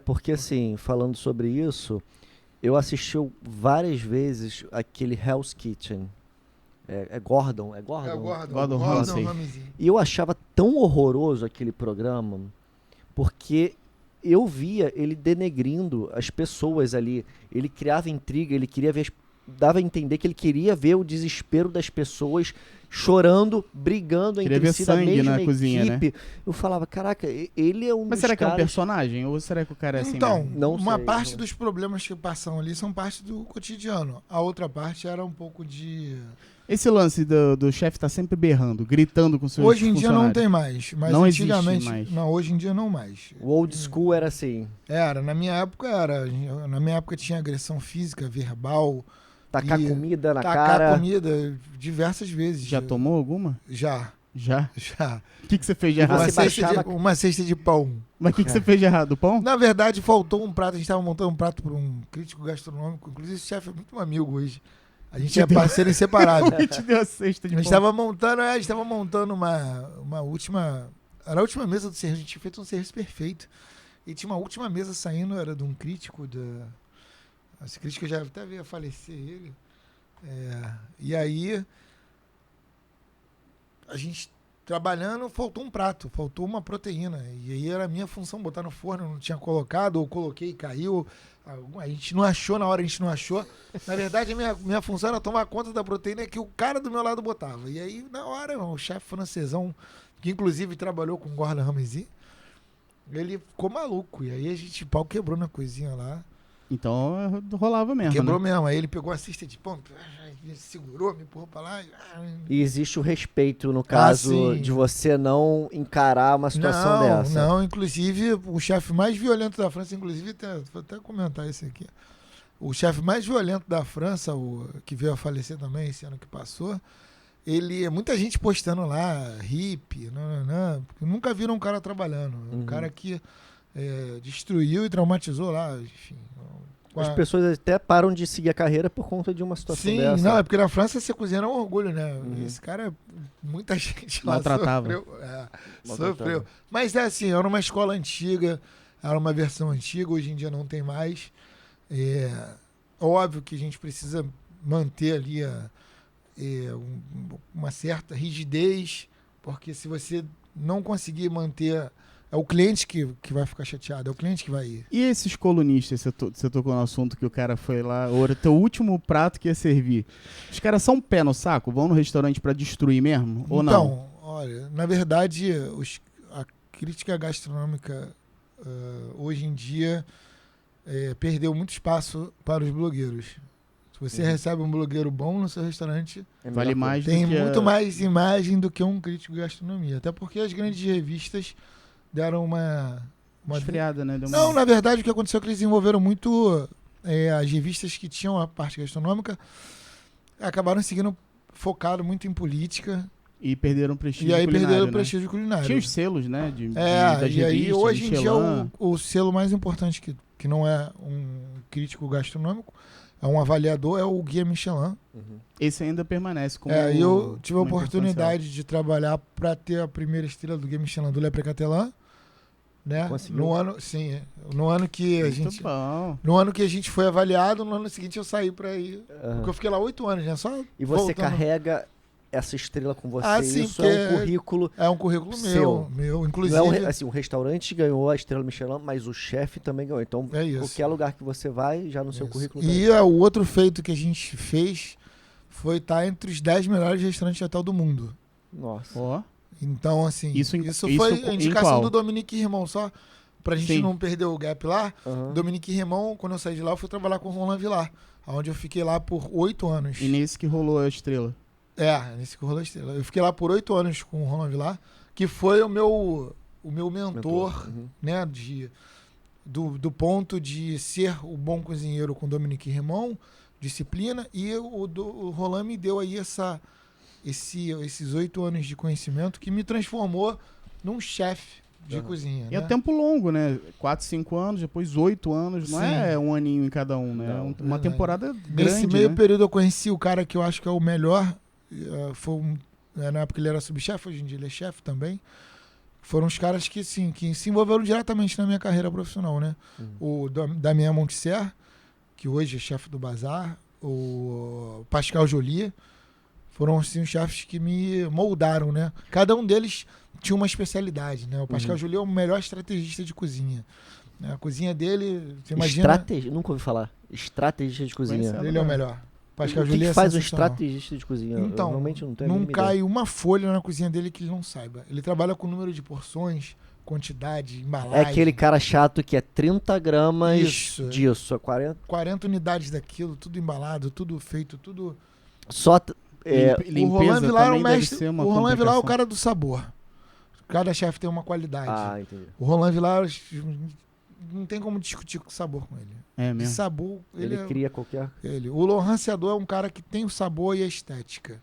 Porque assim, falando sobre isso, eu assisti várias vezes aquele Hell's Kitchen. É Gordon? Gordon Ramsay. E eu achava tão horroroso aquele programa, porque eu via ele denegrindo as pessoas ali. Ele criava intriga, ele queria ver, dava a entender que ele queria ver o desespero das pessoas chorando, brigando Queria entre ver si da sangue mesma na cozinha, né? equipe. Eu falava, caraca, ele é um Mas dos será que é um caras... personagem? Ou será que o cara é assim Então, mesmo? Não uma sei, parte não. dos problemas que passam ali são parte do cotidiano. A outra parte era um pouco de... Esse lance do chefe tá sempre berrando, gritando com seus Hoje em dia não funcionários. tem mais, mas Não existe antigamente... mais. Não, hoje em dia não mais. O old school era assim, Era, na minha época era. Na minha época tinha agressão física, verbal. tacar E comida na tacar cara. comida diversas vezes. Já tomou alguma? Já. Já? Já. O que você fez de errado? Você baixava- Uma cesta de pão. Mas o que você fez de errado? O pão? Na verdade, faltou um prato. A gente estava montando um prato para um crítico gastronômico. Inclusive, esse chefe é muito um amigo hoje. A gente é parceiro inseparável. A gente deu a cesta de A gente pão. estava montando uma última... Era a última mesa do serviço. A gente tinha feito um serviço perfeito. E tinha uma última mesa saindo, era de um crítico da... Esse crítico já até veio a falecer ele. E aí, a gente trabalhando, faltou um prato, faltou uma proteína. E aí era a minha função botar no forno, não tinha colocado, ou coloquei e caiu. A gente não achou, na hora a gente não achou. Na verdade, a minha função era tomar conta da proteína que o cara do meu lado botava. E aí, na hora, o chefe francesão, que inclusive trabalhou com o Gordon Ramsay, ele ficou maluco. E aí a gente, pau quebrou na coisinha lá. Então rolava mesmo, Quebrou né? mesmo. Aí ele pegou a cesta de pão, me segurou, me empurrou pra lá. E existe o respeito, no caso, sim. de você não encarar uma situação dessa. Não, inclusive, o chefe mais violento da França, inclusive, vou até comentar isso aqui. O chefe mais violento da França, que veio a falecer também esse ano que passou, muita gente postando lá, hippie, porque nunca viram um cara trabalhando. Um cara que destruiu e traumatizou lá, enfim. As pessoas até param de seguir a carreira por conta de uma situação Sim, dessa. não, é porque na França ser cozinheiro é um orgulho, né? Esse cara, muita gente lá Maltratava. sofreu. Mas é assim, era uma escola antiga, era uma versão antiga, hoje em dia não tem mais. Óbvio que a gente precisa manter ali uma certa rigidez, porque se você não conseguir manter... É o cliente que vai ficar chateado, é o cliente que vai ir. E esses colunistas, você tocou no assunto que o cara foi lá, o teu último prato que ia servir. Os caras são pé no saco? Vão no restaurante pra destruir mesmo? Ou não? Então, olha, na verdade, a crítica gastronômica hoje em dia perdeu muito espaço para os blogueiros. Se você recebe um blogueiro bom no seu restaurante, Vale mais tem do que muito mais imagem do que um crítico de gastronomia. Até porque as grandes revistas deram uma esfriada, né? Deu Não, na verdade, o que aconteceu é que eles desenvolveram muito as revistas que tinham a parte gastronômica, acabaram seguindo focado muito em política. E perderam o prestígio E aí culinário, perderam o né? prestígio culinário. Tinha os selos, né? Das e aí revistas, hoje em dia Michelin. o selo mais importante, que não é um crítico gastronômico, é um avaliador, é o Guia Michelin. Esse ainda permanece como E eu tive a uma oportunidade de trabalhar para ter a primeira estrela do Guia Michelin do Le Précatelin, né? Conseguiu? No ano que a Muito gente... bom. No ano que a gente foi avaliado, no ano seguinte eu saí para ir. Porque eu fiquei lá 8 anos, né? Só E você voltando. carrega essa estrela com você. Sim, Isso é um currículo. É um currículo seu. meu. Não Inclusive, é o restaurante ganhou a estrela Michelin, mas o chefe também ganhou. Então, é isso. qualquer lugar que você vai, já no seu Isso. currículo E o outro feito que a gente fez foi estar entre os 10 melhores restaurantes de hotel do mundo. Nossa. Ó. Então, assim, Isso foi a em indicação qual? do Dominique Rimon, só pra gente Sim. não perder o gap lá. Aham. Dominique Rimon, quando eu saí de lá, eu fui trabalhar com o Roland Villar, onde eu fiquei lá por 8 anos. E nesse que rolou a estrela. Nesse que rolou a estrela. Eu fiquei lá por 8 anos com o Roland Villar, que foi o meu mentor, Uhum. né, do ponto de ser o bom cozinheiro com Dominique Rimon, disciplina, e o Roland me deu aí esses 8 anos de conhecimento que me transformou num chefe de cozinha. E é né? tempo longo, né? 4, 5 anos, depois 8 anos. Não Sim. é um aninho em cada um, né? Não, É uma verdade. temporada grande, Nesse meio né? período eu conheci o cara que eu acho que é o melhor. Na época ele era subchefe, hoje em dia ele é chefe também. Foram os caras que se envolveram diretamente na minha carreira profissional, né? O Damien Montserrat, que hoje é chefe do Bazar, o Pascal Joly, foram assim, os chefes que me moldaram, né? Cada um deles tinha uma especialidade, né? O Pascal Joly é o melhor estrategista de cozinha. Né? A cozinha dele, você imagina... Nunca ouvi falar. Estrategista de cozinha. Conhece Ele é o melhor. Pascal O Julie que faz um sensacional. estrategista de cozinha? Então, Eu realmente não tenho a não mínima cai ideia. uma folha na cozinha dele que ele não saiba. Ele trabalha com número de porções, quantidade, embalagem. É aquele cara chato que é 30 gramas Isso. disso, é 40. 40 unidades daquilo, tudo embalado, tudo feito, tudo... Só O Roland Vilar é o também deve mestre. ser uma O Roland Vilar é o complicação. cara do sabor. Cada chefe tem uma qualidade. entendi. O Roland Vilar não tem como discutir com o sabor com ele. É De mesmo. sabor, Ele é cria qualquer. ele. O Laurent Ciador é um cara que tem o sabor e a estética.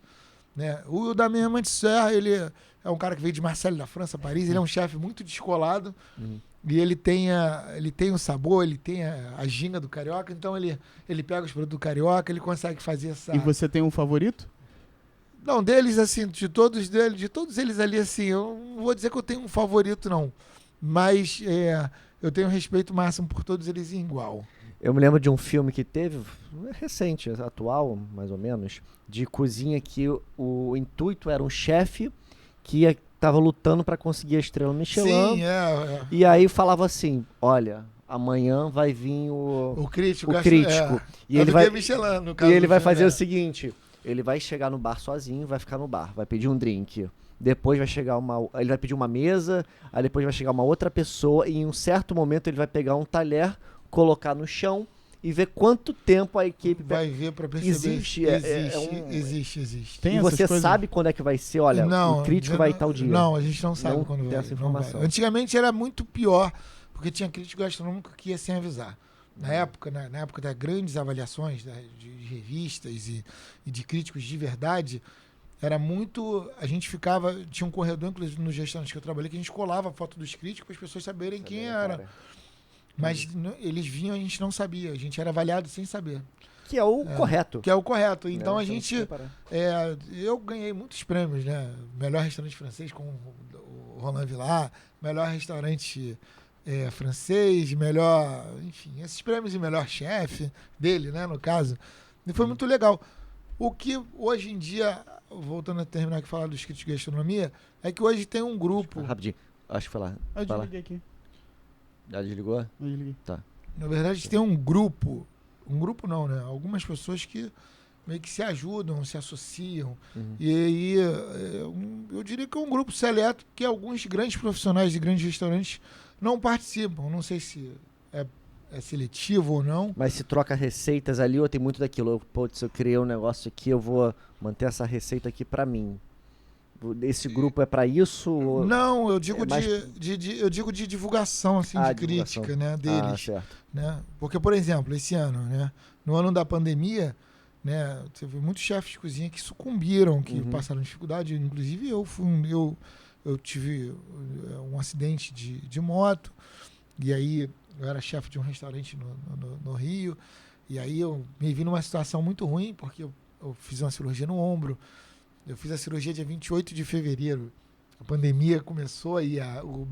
Né? O Damien Mantisser, ele é um cara que veio de Marseille, da França, Paris. Ele é um chefe muito descolado. Uhum. E ele tem o sabor, ele tem a ginga do carioca. Então ele pega os produtos do carioca, ele consegue fazer essa... E você tem um favorito? Não, deles, assim, de todos eles ali, assim, eu não vou dizer que eu tenho um favorito, não. Mas eu tenho respeito máximo por todos eles igual. Eu me lembro de um filme que teve, recente, atual, mais ou menos, de cozinha que o intuito era um chefe que estava lutando para conseguir a estrela Michelin. Sim, E aí falava assim, olha, amanhã vai vir O crítico. E ele vai, Michelin, no caso e ele do vai filme, fazer o seguinte, ele vai chegar no bar sozinho, vai ficar no bar, vai pedir um drink. Depois vai chegar ele vai pedir uma mesa, aí depois vai chegar uma outra pessoa e em um certo momento ele vai pegar um talher, colocar no chão e ver quanto tempo a equipe vai ver para perceber. Existe, Existe. Tem e essas você coisas? sabe quando é que vai ser, olha, o crítico vai tal dia. Não, a gente não sabe Não quando tem vai. essa Não vai. informação. Antigamente era muito pior, porque tinha crítico gastronômico que ia sem avisar. Na época das grandes avaliações de revistas e de críticos de verdade, era muito... A gente ficava... Tinha um corredor, inclusive, nos restaurantes que eu trabalhei, que a gente colava a foto dos críticos para as pessoas saberem quem era. Mas eles vinham, a gente não sabia. A gente era avaliado sem saber. Que é o correto. Que é o correto. Então a Tem que gente... se preparar. eu ganhei muitos prêmios, né? Melhor restaurante francês com o Roland Vilar, melhor restaurante francês, melhor... Enfim, esses prêmios de melhor chefe dele, né? No caso. E foi muito legal. O que hoje em dia, voltando a terminar aqui falar dos críticos de gastronomia, é que hoje tem um grupo... Rapidinho. Acho que foi lá. Eu Vai lá. desliguei aqui. Já desligou? Eu desliguei. Na verdade, tem um grupo não, né? Algumas pessoas que meio que se ajudam, se associam. Uhum. E aí, eu diria que é um grupo seleto que alguns grandes profissionais de grandes restaurantes não participam. Não sei se é seletivo ou não. Mas se troca receitas ali ou tem muito daquilo? Putz, eu criei um negócio aqui, eu vou manter essa receita aqui pra mim. Esse grupo é pra isso? Ou... Não, eu digo, mais- eu digo de divulgação, assim, de divulgação. crítica, né, deles. Ah, certo. Né? Porque, por exemplo, esse ano, né, no ano da pandemia, né, teve muitos chefes de cozinha que sucumbiram, que Uhum. passaram dificuldade. Inclusive, eu tive um acidente de moto, e aí eu era chefe de um restaurante no Rio, e aí eu me vi numa situação muito ruim, porque eu fiz uma cirurgia no ombro. Eu fiz a cirurgia dia 28 de fevereiro. A pandemia começou e o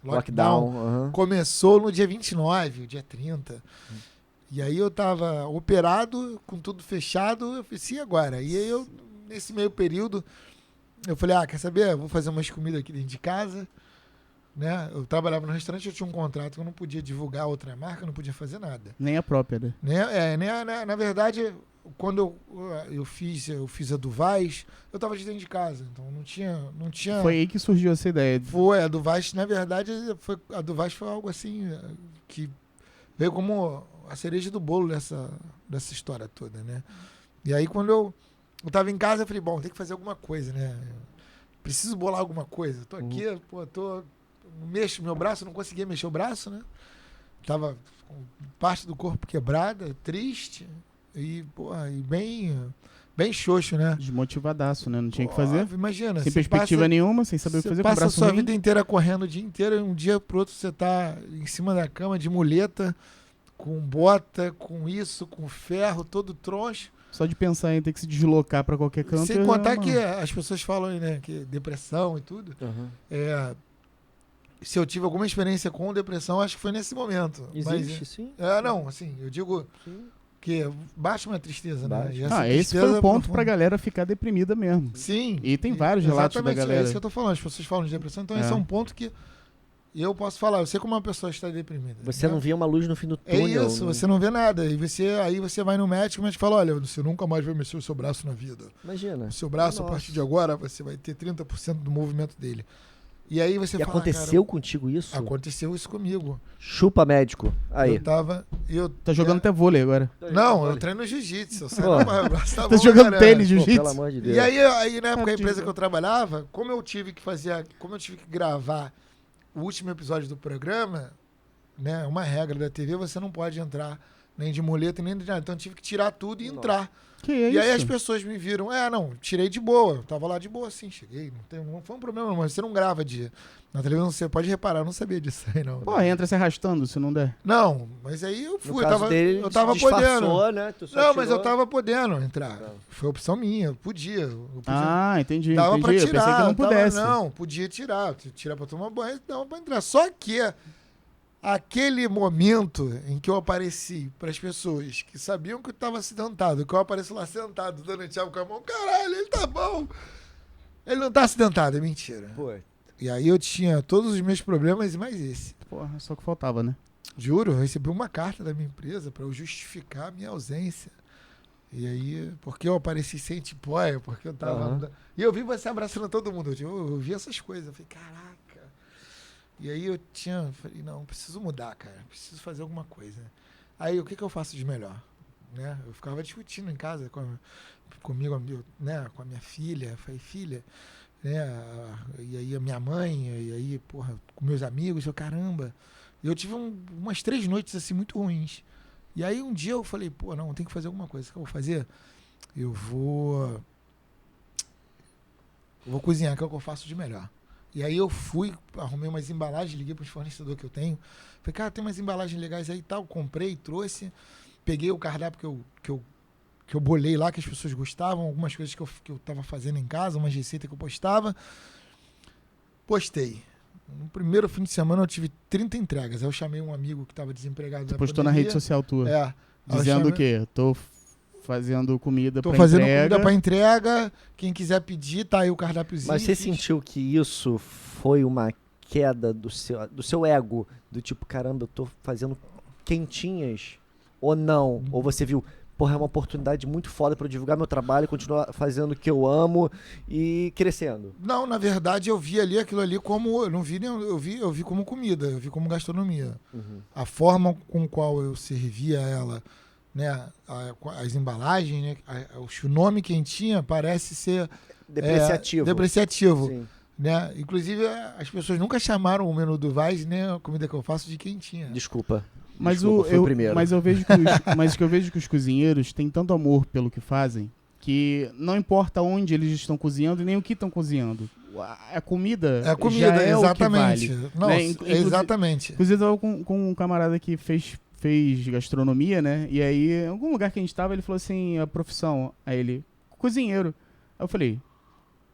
lockdown Uhum. começou no dia 29, o dia 30. E aí eu tava operado, com tudo fechado, eu falei, sim, agora. E aí eu, nesse meio período, eu falei, quer saber? Eu vou fazer umas comidas aqui dentro de casa. Né? Eu trabalhava no restaurante, eu tinha um contrato que eu não podia divulgar outra marca, não podia fazer nada. Nem a própria, né? Na verdade, quando eu fiz a do Vaz, eu tava de dentro de casa, então não tinha... Foi aí que surgiu essa ideia. Foi, a do Vaz, na verdade, a do Vaz foi algo assim, que veio como a cereja do bolo dessa história toda, né? E aí, quando eu tava em casa, eu falei, bom, tem que fazer alguma coisa, né? Preciso bolar alguma coisa. Tô aqui, não mexo meu braço, não conseguia mexer o braço, né? Tava com parte do corpo quebrada, triste e bem xoxo, né? Desmotivadaço, né? Não tinha o que fazer. Imagina, Sem você perspectiva nenhuma, sem saber o que você fazer com o passa a braço sua ruim. vida inteira correndo o dia inteiro e um dia pro outro você tá em cima da cama de muleta, com bota, com isso, com ferro, todo troncho. Só de pensar em ter que se deslocar pra qualquer canto. Sem contar que as pessoas falam, né, que depressão e tudo. Uhum. Se eu tive alguma experiência com depressão, acho que foi nesse momento. Existe, sim. Não, assim, eu digo Sim. que baixa uma tristeza, né? Baixa. E essa Esse foi tristeza o ponto profunda. pra galera ficar deprimida mesmo. Sim. E tem vários relatos da Exatamente, galera. é isso que eu tô falando. As pessoas falam de depressão, então esse é um ponto que eu posso falar, eu sei como uma pessoa está deprimida. Você não via uma luz no fim do túnel. É isso, você não vê nada. E aí você vai no médico, o médico fala, olha, você nunca mais vai mexer o seu braço na vida. Imagina. O seu braço, a partir de agora, você vai ter 30% do movimento dele. E aí você fala, aconteceu contigo isso? Aconteceu isso comigo. Chupa médico. Aí. Tá jogando até vôlei agora. Não, eu treino jiu-jitsu. Tá jogando tênis, jiu-jitsu. Pelo amor de Deus. E aí na época, a empresa que eu trabalhava, como eu tive que gravar o último episódio do programa, né? Uma regra da TV, você não pode entrar nem de muleta, nem de nada. Então eu tive que tirar tudo e entrar. Que é e aí as pessoas me viram, tirei de boa. Eu tava lá de boa, assim, cheguei. Não foi um problema, mas você não grava na televisão, você pode reparar, eu não sabia disso aí, não. Pô, entra se arrastando, se não der. Não, mas aí eu fui, eu tava podendo. Né? Mas eu tava podendo entrar. Não. Foi opção minha, eu podia. Entendi. Dava pra tirar. Eu pensei que não pudesse. Podia tirar. Tirar pra tomar banho, dava pra entrar. Só que aquele momento em que eu apareci para as pessoas que sabiam que eu estava acidentado, que eu apareço lá sentado, dando tchau com a mão, caralho, ele tá bom. Ele não tá acidentado, é mentira. Pô. E aí eu tinha todos os meus problemas e mais esse. Porra, só que faltava, né? Juro, eu recebi uma carta da minha empresa para eu justificar a minha ausência. E aí, porque eu apareci sem tipóia, porque eu tava... E eu vi você abraçando todo mundo. Eu vi essas coisas. Eu falei, caraca. E aí falei, não, preciso mudar, cara. Preciso fazer alguma coisa. Aí, o que eu faço de melhor? Né? Eu ficava discutindo em casa comigo, né? Com a minha filha. Eu falei, filha, né? E aí a minha mãe, e aí, porra, com meus amigos, caramba. E eu tive umas 3 noites, assim, muito ruins. E aí, um dia eu falei, pô, não, tem que fazer alguma coisa. O que eu vou fazer? Eu vou cozinhar, que é o que eu faço de melhor. E aí eu fui, arrumei umas embalagens, liguei para os fornecedores que eu tenho. Falei, cara, tem umas embalagens legais aí e tal. Comprei, trouxe. Peguei o cardápio que eu bolei lá, que as pessoas gostavam. Algumas coisas que eu tava fazendo em casa, umas receitas que eu postava. Postei. No primeiro fim de semana eu tive 30 entregas. Aí eu chamei um amigo que estava desempregado. Você postou na rede social tua? Dizendo o quê? Tô fazendo comida para entrega. Tô fazendo comida para entrega. Quem quiser pedir, tá aí o cardápiozinho. Mas você sentiu que isso foi uma queda do seu ego? Do tipo, caramba, eu tô fazendo quentinhas? Ou não? Ou você viu, porra, é uma oportunidade muito foda para eu divulgar meu trabalho, continuar fazendo o que eu amo e crescendo? Não, na verdade eu vi aquilo ali como... Eu não vi nem... Eu vi como comida, eu vi como gastronomia. Uhum. A forma com qual eu servia ela... Né, as embalagens, né, o nome quentinha parece ser depreciativo. Sim. Né? Inclusive, as pessoas nunca chamaram o menu do Vaz, né, a comida que eu faço, de quentinha. Desculpa. Mas foi o primeiro. Mas eu vejo que eu vejo que os cozinheiros têm tanto amor pelo que fazem que não importa onde eles estão cozinhando e nem o que estão cozinhando. A comida já é exatamente. O que vale. Não, né? exatamente. Inclusive, eu tava com um camarada que fez gastronomia, né? E aí, em algum lugar que a gente tava, ele falou assim, a profissão. Aí ele, cozinheiro. Aí eu falei,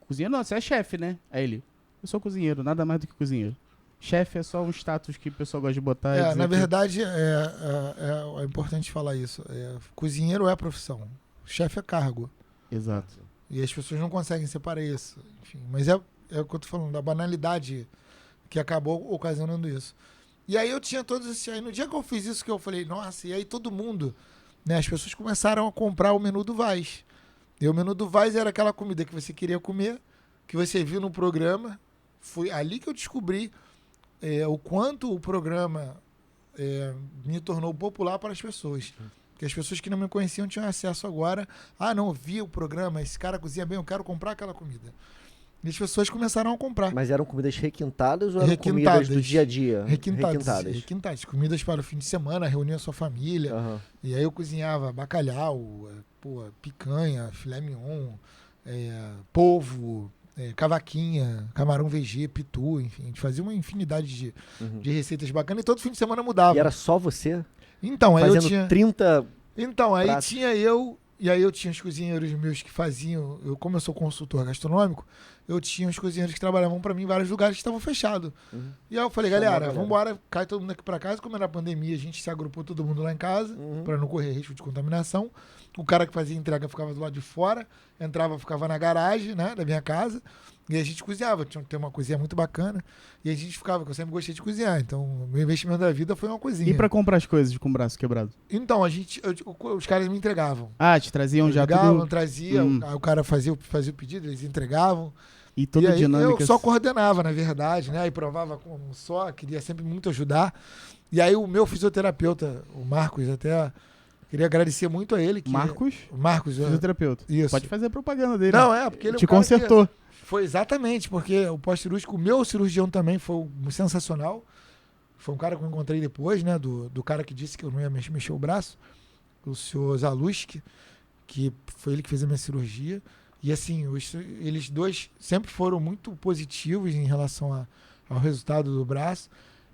cozinheiro não, você é chefe, né? Aí ele, eu sou cozinheiro, nada mais do que cozinheiro. Chefe é só um status que o pessoal gosta de botar. Na verdade, é importante falar isso. Cozinheiro é profissão, chefe é cargo. Exato. E as pessoas não conseguem separar isso. Enfim, mas é o que eu tô falando, da banalidade que acabou ocasionando isso. E aí eu tinha todos esses... Aí no dia que eu fiz isso, que eu falei, nossa, e aí todo mundo, né, as pessoas começaram a comprar o menu do Vaz. E o menu do Vaz era aquela comida que você queria comer, que você viu no programa. Foi ali que eu descobri o quanto o programa me tornou popular para as pessoas. Porque as pessoas que não me conheciam tinham acesso agora. Não, eu vi o programa, esse cara cozinha bem, eu quero comprar aquela comida. E as pessoas começaram a comprar. Mas eram comidas requintadas ou eram comidas do dia a dia? Requintadas. Comidas para o fim de semana, reunia a sua família. Uhum. E aí eu cozinhava bacalhau, picanha, filé mignon, polvo, cavaquinha, camarão VG, pitu, enfim. A gente fazia uma infinidade de receitas bacanas e todo fim de semana mudava. E era só você? Então, aí fazendo eu tinha... 30 Então, aí pratos. Tinha eu... E aí eu tinha os cozinheiros meus que faziam... Como eu sou consultor gastronômico, eu tinha os cozinheiros que trabalhavam para mim em vários lugares que estavam fechados. Uhum. E aí eu falei, galera, vambora, cai todo mundo aqui para casa. Como era a pandemia, a gente se agrupou todo mundo lá em casa, para não correr risco de contaminação. O cara que fazia entrega ficava do lado de fora, entrava, ficava na garagem, né, da minha casa. E a gente cozinhava, tinha que ter uma cozinha muito bacana. E a gente ficava, que eu sempre gostei de cozinhar. Então, o meu investimento da vida foi uma cozinha. E pra comprar as coisas com o braço quebrado? Então, os caras me entregavam. Ah, te traziam já tudo? Trazia, o cara fazia o pedido, eles entregavam. E toda a dinâmica... Eu só coordenava, na verdade, né? E provava como só, queria sempre muito ajudar. E aí o meu fisioterapeuta, o Marcos, até queria agradecer muito a ele. Marcos, fisioterapeuta. Isso. Pode fazer a propaganda dele. Não, porque ele te consertou. Foi exatamente, porque o pós-cirúrgico, o meu cirurgião também foi sensacional. Foi um cara que eu encontrei depois, né? Do cara que disse que eu não ia mexer o braço, o senhor Zaluski, que foi ele que fez a minha cirurgia. E assim, eles dois sempre foram muito positivos em relação ao resultado do braço.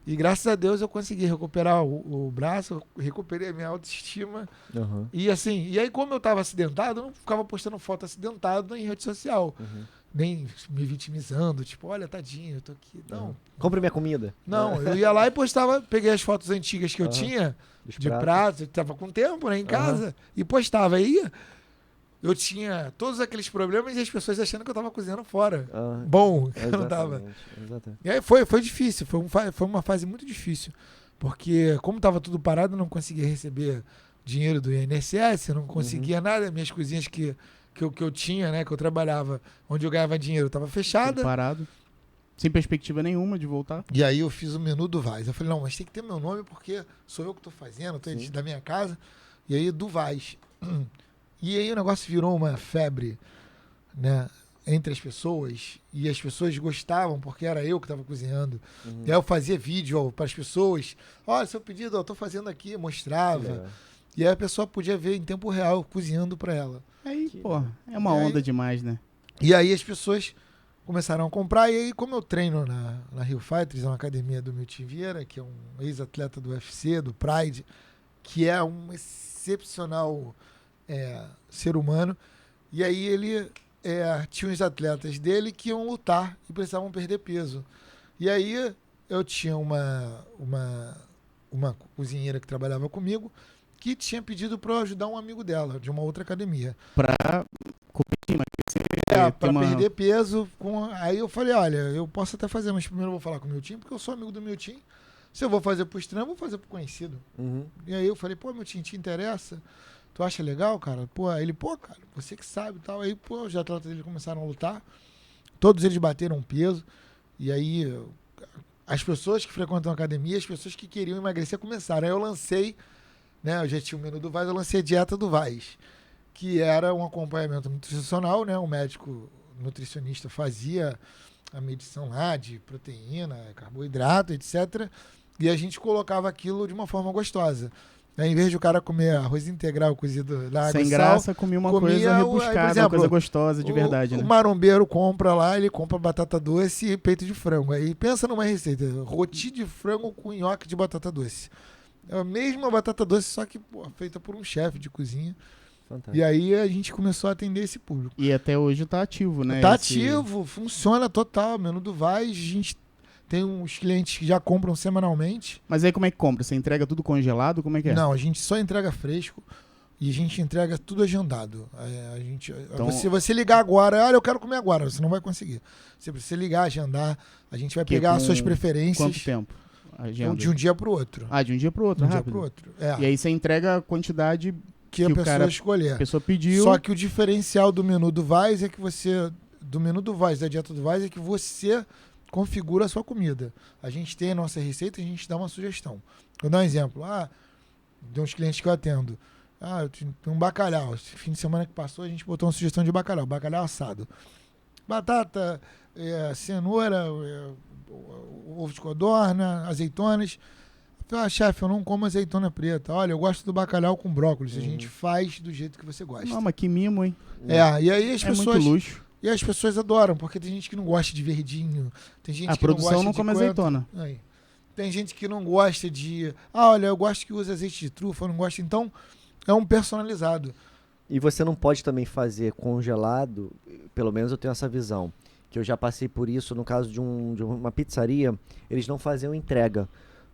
E graças a Deus eu consegui recuperar o braço, eu recuperei a minha autoestima. Uhum. E assim, e aí como eu estava acidentado, eu não ficava postando foto acidentado em rede social. Uhum. Nem me vitimizando, tipo, olha, tadinho, eu tô aqui. Não. Compre minha comida. Não, eu ia lá e postava, peguei as fotos antigas que eu tinha, de pratos, eu tava com tempo, né, em casa, e postava. Aí eu tinha todos aqueles problemas e as pessoas achando que eu tava cozinhando fora. Bom, que eu não tava. Exatamente. E aí foi difícil, foi uma fase muito difícil. Porque como tava tudo parado, eu não conseguia receber dinheiro do INSS, eu não conseguia nada, minhas cozinhas que eu tinha, né, que eu trabalhava, onde eu ganhava dinheiro, estava fechada. Tudo parado. Sem perspectiva nenhuma de voltar. E aí eu fiz o menu do Vaz. Eu falei, não, mas tem que ter meu nome porque sou eu que estou fazendo, estou da minha casa. E aí do Vaz. E aí o negócio virou uma febre, né, entre as pessoas. E as pessoas gostavam porque era eu que estava cozinhando. E aí eu fazia vídeo para as pessoas. Olha, seu pedido, eu estou fazendo aqui, mostrava. E aí a pessoa podia ver em tempo real, cozinhando para ela. Aí, pô, é uma onda demais, né? E aí as pessoas começaram a comprar. E aí, como eu treino na Rio Fighters, é uma academia do Milton Vieira, que é um ex-atleta do UFC, do Pride, que é um excepcional ser humano. E aí ele tinha uns atletas dele que iam lutar e precisavam perder peso. E aí eu tinha uma cozinheira que trabalhava comigo, que tinha pedido para eu ajudar um amigo dela, de uma outra academia. Pra competir, mas pra perder peso. Aí eu falei, olha, eu posso até fazer, mas primeiro eu vou falar com o meu time, porque eu sou amigo do meu time. Se eu vou fazer pro estranho, eu vou fazer pro conhecido. E aí eu falei, pô, meu time te interessa? Tu acha legal, cara? Pô, ele, cara, você que sabe e tal. Aí, pô, os atletas dele começaram a lutar. Todos eles bateram peso. E aí, as pessoas que frequentam a academia, as pessoas que queriam emagrecer começaram. Aí eu lancei, né? Eu já tinha o menu do Vaz, eu lancei a dieta do Vaz, que era um acompanhamento nutricional, né? O médico nutricionista fazia a medição lá de proteína, carboidrato, etc. E a gente colocava aquilo de uma forma gostosa. Em vez de o cara comer arroz integral cozido na água sem e graça, sal, comia uma coisa rebuscada, exemplo, uma coisa gostosa de verdade, né? O marombeiro compra lá, ele compra batata doce e peito de frango. Aí pensa numa receita, roti de frango com nhoque de batata doce. É a mesma batata doce, só que feita por um chefe de cozinha. Fantástico. E aí a gente começou a atender esse público. E até hoje tá ativo, né? Tá ativo, funciona total. Menu do Vaz, a gente tem uns clientes que já compram semanalmente. Mas aí como é que compra? Você entrega tudo congelado? Como é que é? Não, a gente só entrega fresco e a gente entrega tudo agendado. Então, se você ligar agora, olha, eu quero comer agora, você não vai conseguir. Se você ligar, agendar, a gente vai pegar as suas preferências. Quanto tempo? De um dia pro outro. De um dia pro outro, rápido. Dia pro outro. E aí você entrega a quantidade que a pessoa escolher. A pessoa pediu. Só que o diferencial do menu do Vaz é que da dieta do Vaz, é que você configura a sua comida. A gente tem a nossa receita, a gente dá uma sugestão. Vou dar um exemplo. De uns clientes que eu atendo. Eu tenho um bacalhau. Esse fim de semana que passou, a gente botou uma sugestão de bacalhau. Bacalhau assado. Batata, cenoura, ovo de codorna, azeitonas. Chefe, eu não como azeitona preta. Olha, eu gosto do bacalhau com brócolis. A gente faz do jeito que você gosta. Não, mas que mimo, hein? E aí as pessoas... muito luxo. E as pessoas adoram, porque tem gente que não gosta de verdinho. Tem gente que produção não come azeitona. Tem gente que não gosta de... olha, eu gosto que use azeite de trufa, eu não gosto. Então, é um personalizado. E você não pode também fazer congelado, pelo menos eu tenho essa visão, que eu já passei por isso no caso de uma pizzaria, eles não faziam entrega.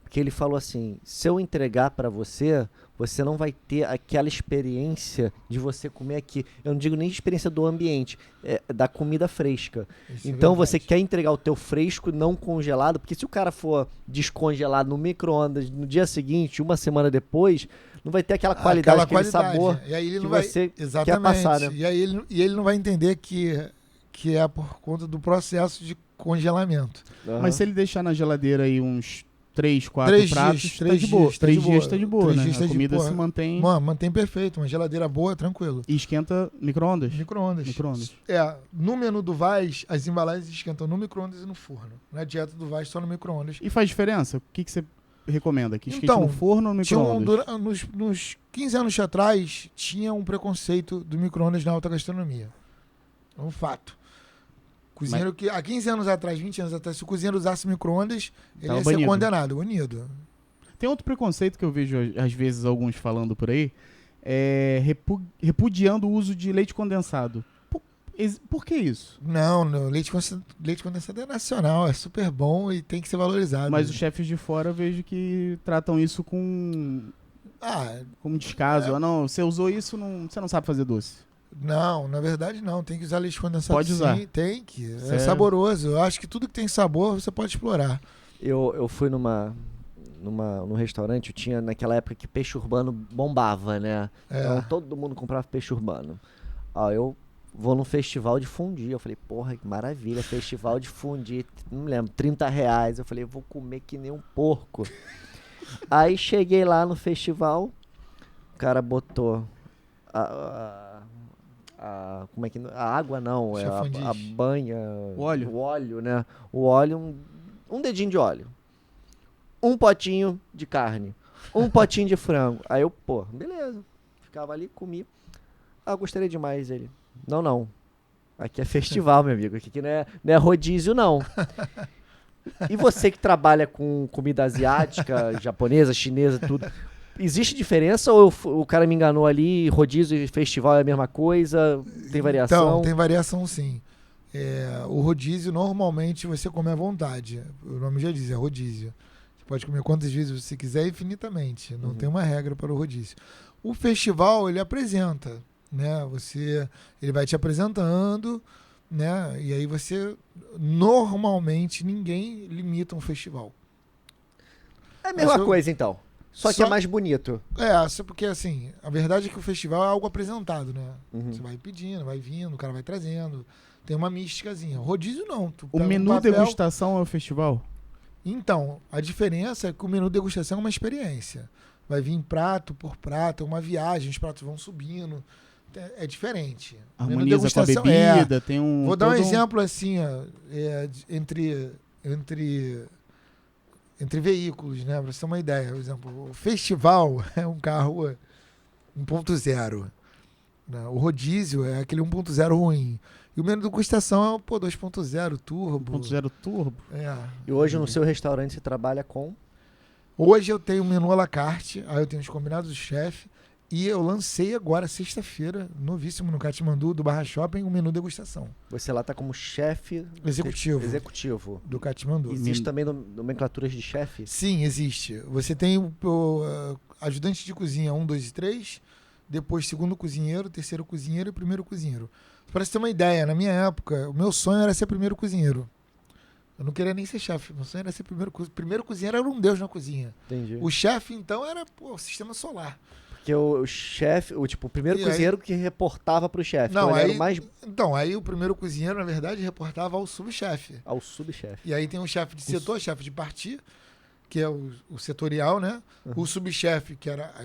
Porque ele falou assim, se eu entregar para você, você não vai ter aquela experiência de você comer aqui. Eu não digo nem experiência do ambiente, da comida fresca. Isso Então é você verdade. quer entregar o teu fresco não congelado, porque se o cara for descongelado no micro-ondas no dia seguinte, uma semana depois, não vai ter aquela qualidade, aquele sabor E aí ele que não vai, você exatamente. quer passar, né? E aí ele não vai entender que é por conta do processo de congelamento. Aham. Mas se ele deixar na geladeira aí uns 3, 4 3 pratos, dias, tá 3 de boa. dias, tá 3 de dias boa. tá de boa, 3 né? dias tá A de comida boa. se mantém Mano, mantém perfeito. Uma geladeira boa, tranquilo. e esquenta micro-ondas. Micro-ondas. Micro-ondas. No menu do Vaz, as embalagens esquentam no micro-ondas e no forno. Na dieta do Vaz, só no micro-ondas. E faz diferença? O que você recomenda? Que esquente Então, no forno ou no micro-ondas? Nos 15 anos atrás, tinha um preconceito do micro-ondas na alta gastronomia. É um fato. Cozinheiro que há 15 anos atrás, 20 anos atrás, se o cozinheiro usasse micro-ondas, ele Tava ia ser banido. condenado, banido. Tem outro preconceito que eu vejo às vezes alguns falando por aí, repudiando o uso de leite condensado. Por que isso? Não, leite condensado é nacional, é super bom e tem que ser valorizado. Mas os chefes de fora eu vejo que tratam isso com descaso. Ah, não, você usou isso, você não sabe fazer doce. Não, na verdade não. Tem que usar leite condensado. Pode usar. Sim, tem que. É Sério? saboroso. Eu acho que tudo que tem sabor você pode explorar. Eu fui num restaurante, eu tinha naquela época que peixe urbano bombava, né? Então todo mundo comprava peixe urbano. Eu vou num festival de fondue. Eu falei, porra, que maravilha, festival de fondue, não me lembro, R$30. Eu falei, vou comer que nem um porco. Aí cheguei lá no festival, o cara botou como é que a água não, a banha, o óleo, né? O óleo, um dedinho de óleo, um potinho de carne, um potinho de frango. Aí eu, beleza, ficava ali, comi. Gostaria demais. Ele, não, aqui é festival, meu amigo, aqui não é rodízio, não. E você que trabalha com comida asiática, japonesa, chinesa, tudo, existe diferença ou o cara me enganou ali, rodízio e festival é a mesma coisa? Tem variação? Então, tem variação sim. O rodízio, normalmente, você come à vontade. O nome já diz, é rodízio. Você pode comer quantas vezes você quiser, infinitamente. Não tem uma regra para o rodízio. O festival, ele apresenta, né? Ele vai te apresentando, né? E aí você, normalmente, ninguém limita um festival. É a mesma coisa, então. Só que é mais bonito. Só porque, assim, a verdade é que o festival é algo apresentado, né? Você vai pedindo, vai vindo, o cara vai trazendo. Tem uma místicazinha. O rodízio não. O menu degustação é o festival? Então, a diferença é que o menu degustação é uma experiência. Vai vir prato por prato, é uma viagem, os pratos vão subindo. É diferente. Harmoniza com a bebida, tem um... Vou dar um exemplo assim, entre veículos, né? Pra você ter uma ideia. Por exemplo, o festival é um carro 1.0. Né? O rodízio é aquele 1.0 ruim. E o menu de degustação é o 2.0 turbo. 1.0 turbo. E hoje no seu restaurante você trabalha com? Hoje eu tenho o menu à la carte, aí eu tenho os combinados do chefe. E eu lancei agora, sexta-feira, novíssimo no Katmandu, do Barra Shopping, o menu degustação. Você lá tá como chefe executivo do Katmandu. Existe também nomenclaturas de chefe? Sim, existe. Você tem o ajudante de cozinha 1, 2 e 3, depois segundo cozinheiro, terceiro cozinheiro e primeiro cozinheiro. Para você ter uma ideia, na minha época, o meu sonho era ser primeiro cozinheiro. Eu não queria nem ser chefe, meu sonho era ser primeiro cozinheiro, era um deus na cozinha. Entendi. O chefe, então, era o sistema solar. Porque o chefe, o primeiro cozinheiro que reportava pro chefe. Não, então, aí, era mais... então, aí o primeiro cozinheiro, na verdade, reportava ao subchefe. Ao subchefe. E aí tem um chefe de setor, chefe de partir, que é o setorial, né? O subchefe,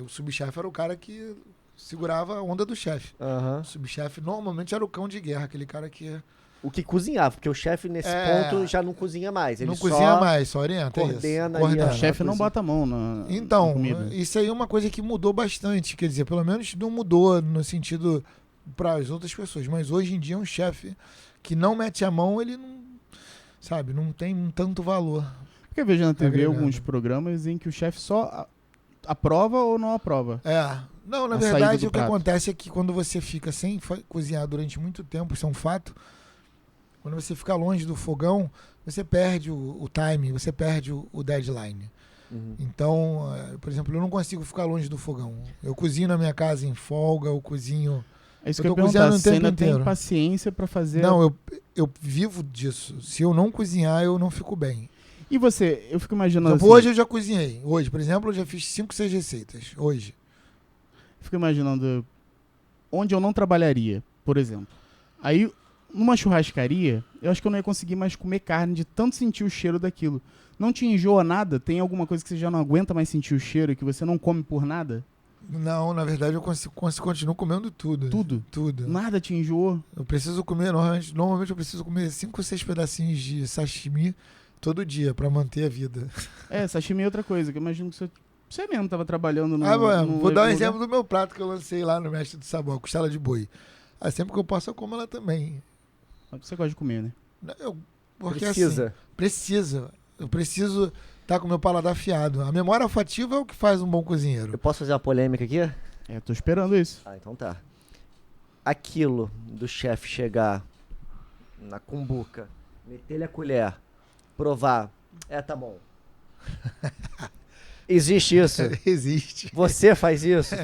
o subchefe era o cara que segurava a onda do chefe. O subchefe normalmente era o cão de guerra, aquele cara que... O que cozinhava, porque o chefe nesse ponto já não cozinha mais. Ele não cozinha mais, só orienta. Coordena. O chefe não bota a mão na comida. Isso aí é uma coisa que mudou bastante. Quer dizer, pelo menos não mudou no sentido para as outras pessoas. Mas hoje em dia um chefe que não mete a mão, ele não, sabe, não tem tanto valor. Porque eu vejo na TV alguns programas em que o chefe só aprova ou não aprova. Não, na verdade o que acontece é que quando você fica sem cozinhar durante muito tempo, isso é um fato. Quando você fica longe do fogão, você perde o time, você perde o deadline. Então, por exemplo, eu não consigo ficar longe do fogão. Eu cozinho na minha casa em folga, eu cozinho... É isso que eu ia perguntar, você ainda tem paciência pra fazer... Não, eu vivo disso. Se eu não cozinhar, eu não fico bem. E você, eu fico imaginando assim... Hoje eu já cozinhei. Hoje, por exemplo, eu já fiz 5, 6 receitas. Hoje. Fico imaginando onde eu não trabalharia, por exemplo. Aí, numa churrascaria, eu acho que eu não ia conseguir mais comer carne de tanto sentir o cheiro daquilo. Não te enjoa nada? Tem alguma coisa que você já não aguenta mais sentir o cheiro e que você não come por nada? Não, na verdade eu continuo comendo tudo. Tudo? Tudo. Nada te enjoou? Eu preciso comer, normalmente eu preciso comer 5 ou 6 pedacinhos de sashimi todo dia pra manter a vida. Sashimi é outra coisa, que eu imagino que você mesmo tava trabalhando no... Vou dar um exemplo do meu prato que eu lancei lá no Mestre do Sabor, costela de boi. Sempre que eu posso eu como ela também. Você gosta de comer, né? Porque precisa. Assim, precisa. Eu preciso estar com o meu paladar afiado. A memória olfativa é o que faz um bom cozinheiro. Eu posso fazer uma polêmica aqui? Tô esperando isso. Então tá. Aquilo do chefe chegar na cumbuca, meter-lhe a colher, provar. Tá bom. Existe isso? Existe. Você faz isso?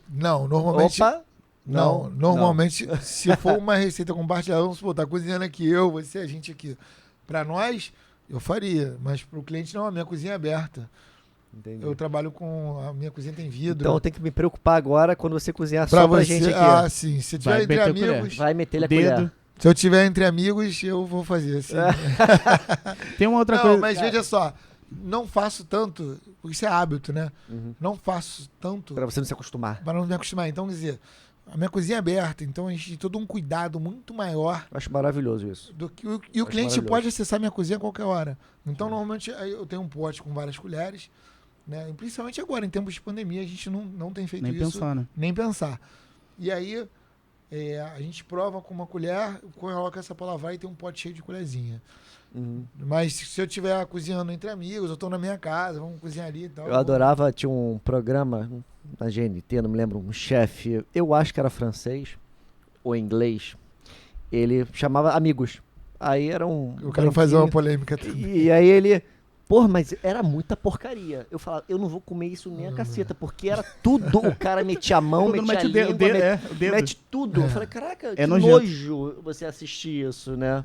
Não, normalmente... Opa! Não, normalmente, se for uma receita compartilhada, vamos supor, tá cozinhando aqui você, a gente aqui. Pra nós, eu faria, mas pro cliente não, a minha cozinha é aberta. Entendi. Eu trabalho a minha cozinha tem vidro. Então eu tenho que me preocupar agora quando você cozinhar só pra gente aqui. Sim, se tiver entre amigos... Vai meter-lhe a colher. Se eu tiver entre amigos, eu vou fazer assim. Tem uma outra coisa... Mas veja só, não faço tanto, porque isso é hábito, né? Não faço tanto... Pra você não se acostumar. Para não me acostumar. Então, quer dizer... A minha cozinha é aberta, então a gente tem todo um cuidado muito maior. Eu acho maravilhoso isso. E o cliente pode acessar minha cozinha a qualquer hora. Então, normalmente, eu tenho um pote com várias colheres, né? E principalmente agora, em tempos de pandemia, a gente não tem feito nem isso. Pensar, né? Nem pensar. E aí, a gente prova com uma colher, coloca essa pra lavar e tem um pote cheio de colherzinha. Mas se eu estiver cozinhando entre amigos, eu tô na minha casa, vamos cozinhar ali e tal. Eu adorava, tinha um programa na GNT, não me lembro, um chefe, eu acho que era francês ou inglês, ele chamava Amigos. Aí era um... Eu quero fazer uma polêmica também. E aí ele... mas era muita porcaria. Eu falava, eu não vou comer isso nem a caceta, porque era tudo. O cara metia a mão, metia a língua, mete tudo. Eu falei, caraca, que nojo você assistir isso, né?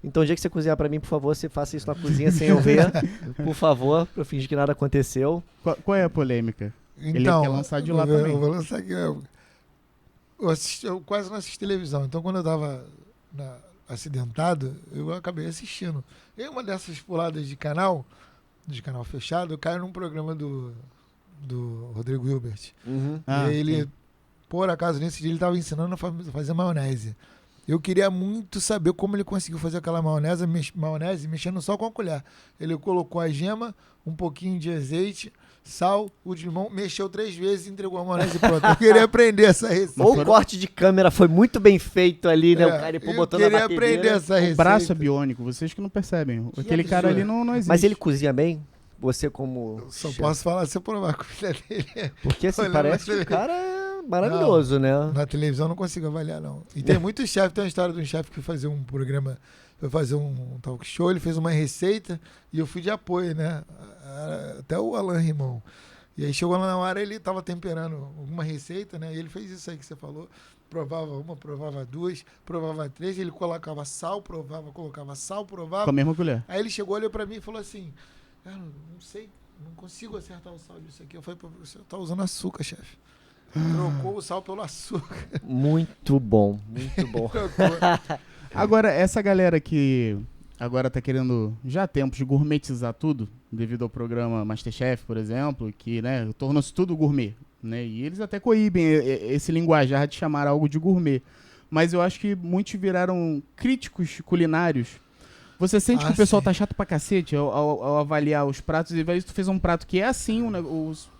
Então, o dia que você cozinhar pra mim, por favor, você faça isso na cozinha sem eu ver, por favor, pra eu fingir que nada aconteceu. Qual é a polêmica? Então, ele quer lançar de lá também. Eu vou lançar aqui. Eu quase não assisto televisão, então quando eu tava acidentado, eu acabei assistindo. E uma dessas puladas de canal fechado, eu caio num programa do Rodrigo Hilbert. Uhum. E aí ele, por acaso, nesse dia ele estava ensinando a fazer maionese. Eu queria muito saber como ele conseguiu fazer aquela maionese mexendo só com a colher. Ele colocou a gema, um pouquinho de azeite, sal, o de limão, mexeu 3 vezes e entregou a maionese pronta. Eu queria aprender essa receita. O corte de câmera foi muito bem feito ali, né? O cara botando a batedeira. Eu queria aprender essa receita. O braço é biônico, vocês que não percebem. Aquele cara ali não existe. Mas ele cozinha bem? Você como... Eu só posso falar se eu provar a comida dele. Porque assim, parece que o cara é maravilhoso, né? Na televisão eu não consigo avaliar, não. E tem muitos chefes, tem uma história de um chefe que foi fazer um programa, foi fazer um talk show, ele fez uma receita e eu fui de apoio, né? Até o Alain Rimão. E aí chegou lá na hora, ele tava temperando alguma receita, né? E ele fez isso aí que você falou. Provava uma, provava 2, provava 3, ele colocava sal, colocava sal, provava. Com a mesma colher. Aí ele chegou, olhou pra mim e falou assim, não sei, não consigo acertar o sal disso aqui. Eu falei, você tá usando açúcar, chefe. Trocou o sal pelo açúcar. Muito bom, muito bom. Agora, essa galera que agora tá querendo já há tempos de gourmetizar tudo, devido ao programa MasterChef, por exemplo, que, né, tornou-se tudo gourmet, né? E eles até coíbem esse linguajar de chamar algo de gourmet. Mas eu acho que muitos viraram críticos culinários. Você sente que o pessoal tá chato pra cacete ao avaliar os pratos, e tu fez um prato que é assim,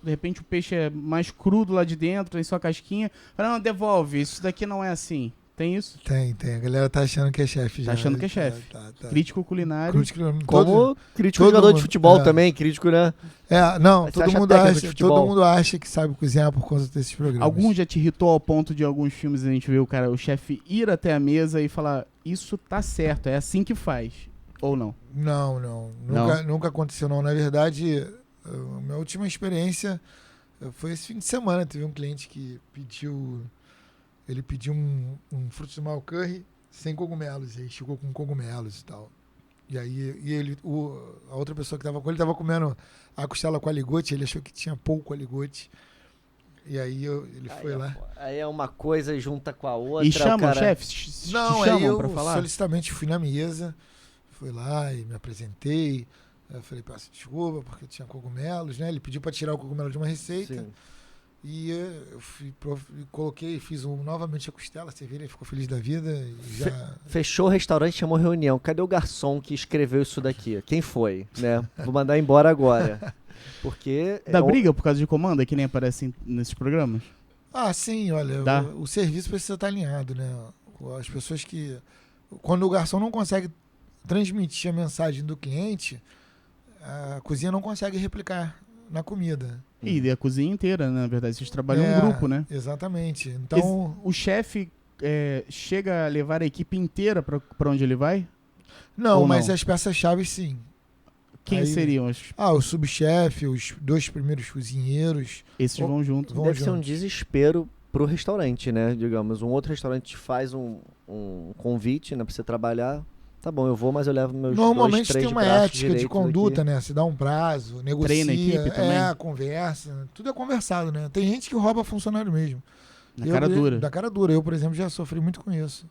de repente o peixe é mais crudo lá de dentro, tem sua casquinha, fala, não, devolve, isso daqui não é assim. Tem isso? Tem. A galera tá achando que é chefe já. Tá achando que é chefe. Tá. Crítico culinário. Como crítico jogador de futebol também, crítico, né? Todo mundo acha que sabe cozinhar por conta desses programas. Algum já te irritou ao ponto de alguns filmes a gente vê o chefe ir até a mesa e falar, isso tá certo, é assim que faz. Ou não? Não. Nunca aconteceu, não. Na verdade, A minha última experiência foi esse fim de semana. Teve um cliente que pediu um frutos do mal curry sem cogumelos. E aí chegou com cogumelos e tal. E aí a outra pessoa que estava com ele estava comendo a costela com aligote. Ele achou que tinha pouco aligote. E aí ele foi lá. Aí é uma coisa junta com a outra. E chamam, chefe? Não, aí eu solicitamente fui na mesa, fui lá e me apresentei. Eu falei, peço desculpa, porque tinha cogumelos, né? Ele pediu para tirar o cogumelo de uma receita. Sim. E eu coloquei, fiz novamente a costela, você viu, ele ficou feliz da vida. E já... Fechou o restaurante, chamou reunião. Cadê o garçom que escreveu isso daqui? Quem foi? Né? Vou mandar embora agora. Porque... Dá briga por causa de comanda, que nem aparece nesses programas? Ah, sim, olha, o serviço precisa estar alinhado, né? As pessoas que... Quando o garçom não consegue transmitir a mensagem do cliente, a cozinha não consegue replicar na comida. E a cozinha inteira, né? Na verdade, vocês trabalham em grupo, né? Exatamente. Então... O chefe chega a levar a equipe inteira para onde ele vai? Não, mas as peças-chave sim. Quem seriam os... o subchefe, os 2 primeiros cozinheiros. Esses vão juntos. Deve ser um desespero pro restaurante, né? Digamos, um outro restaurante faz um convite, né, pra você trabalhar. Tá bom, eu vou, mas eu levo meus Normalmente 2, 3 tem uma ética de aqui. conduta, né? Se dá um prazo, negocia. Treina a equipe também. Conversa. Tudo é conversado, né? Tem gente que rouba funcionário mesmo. Da cara dura. Eu, por exemplo, já sofri muito com isso.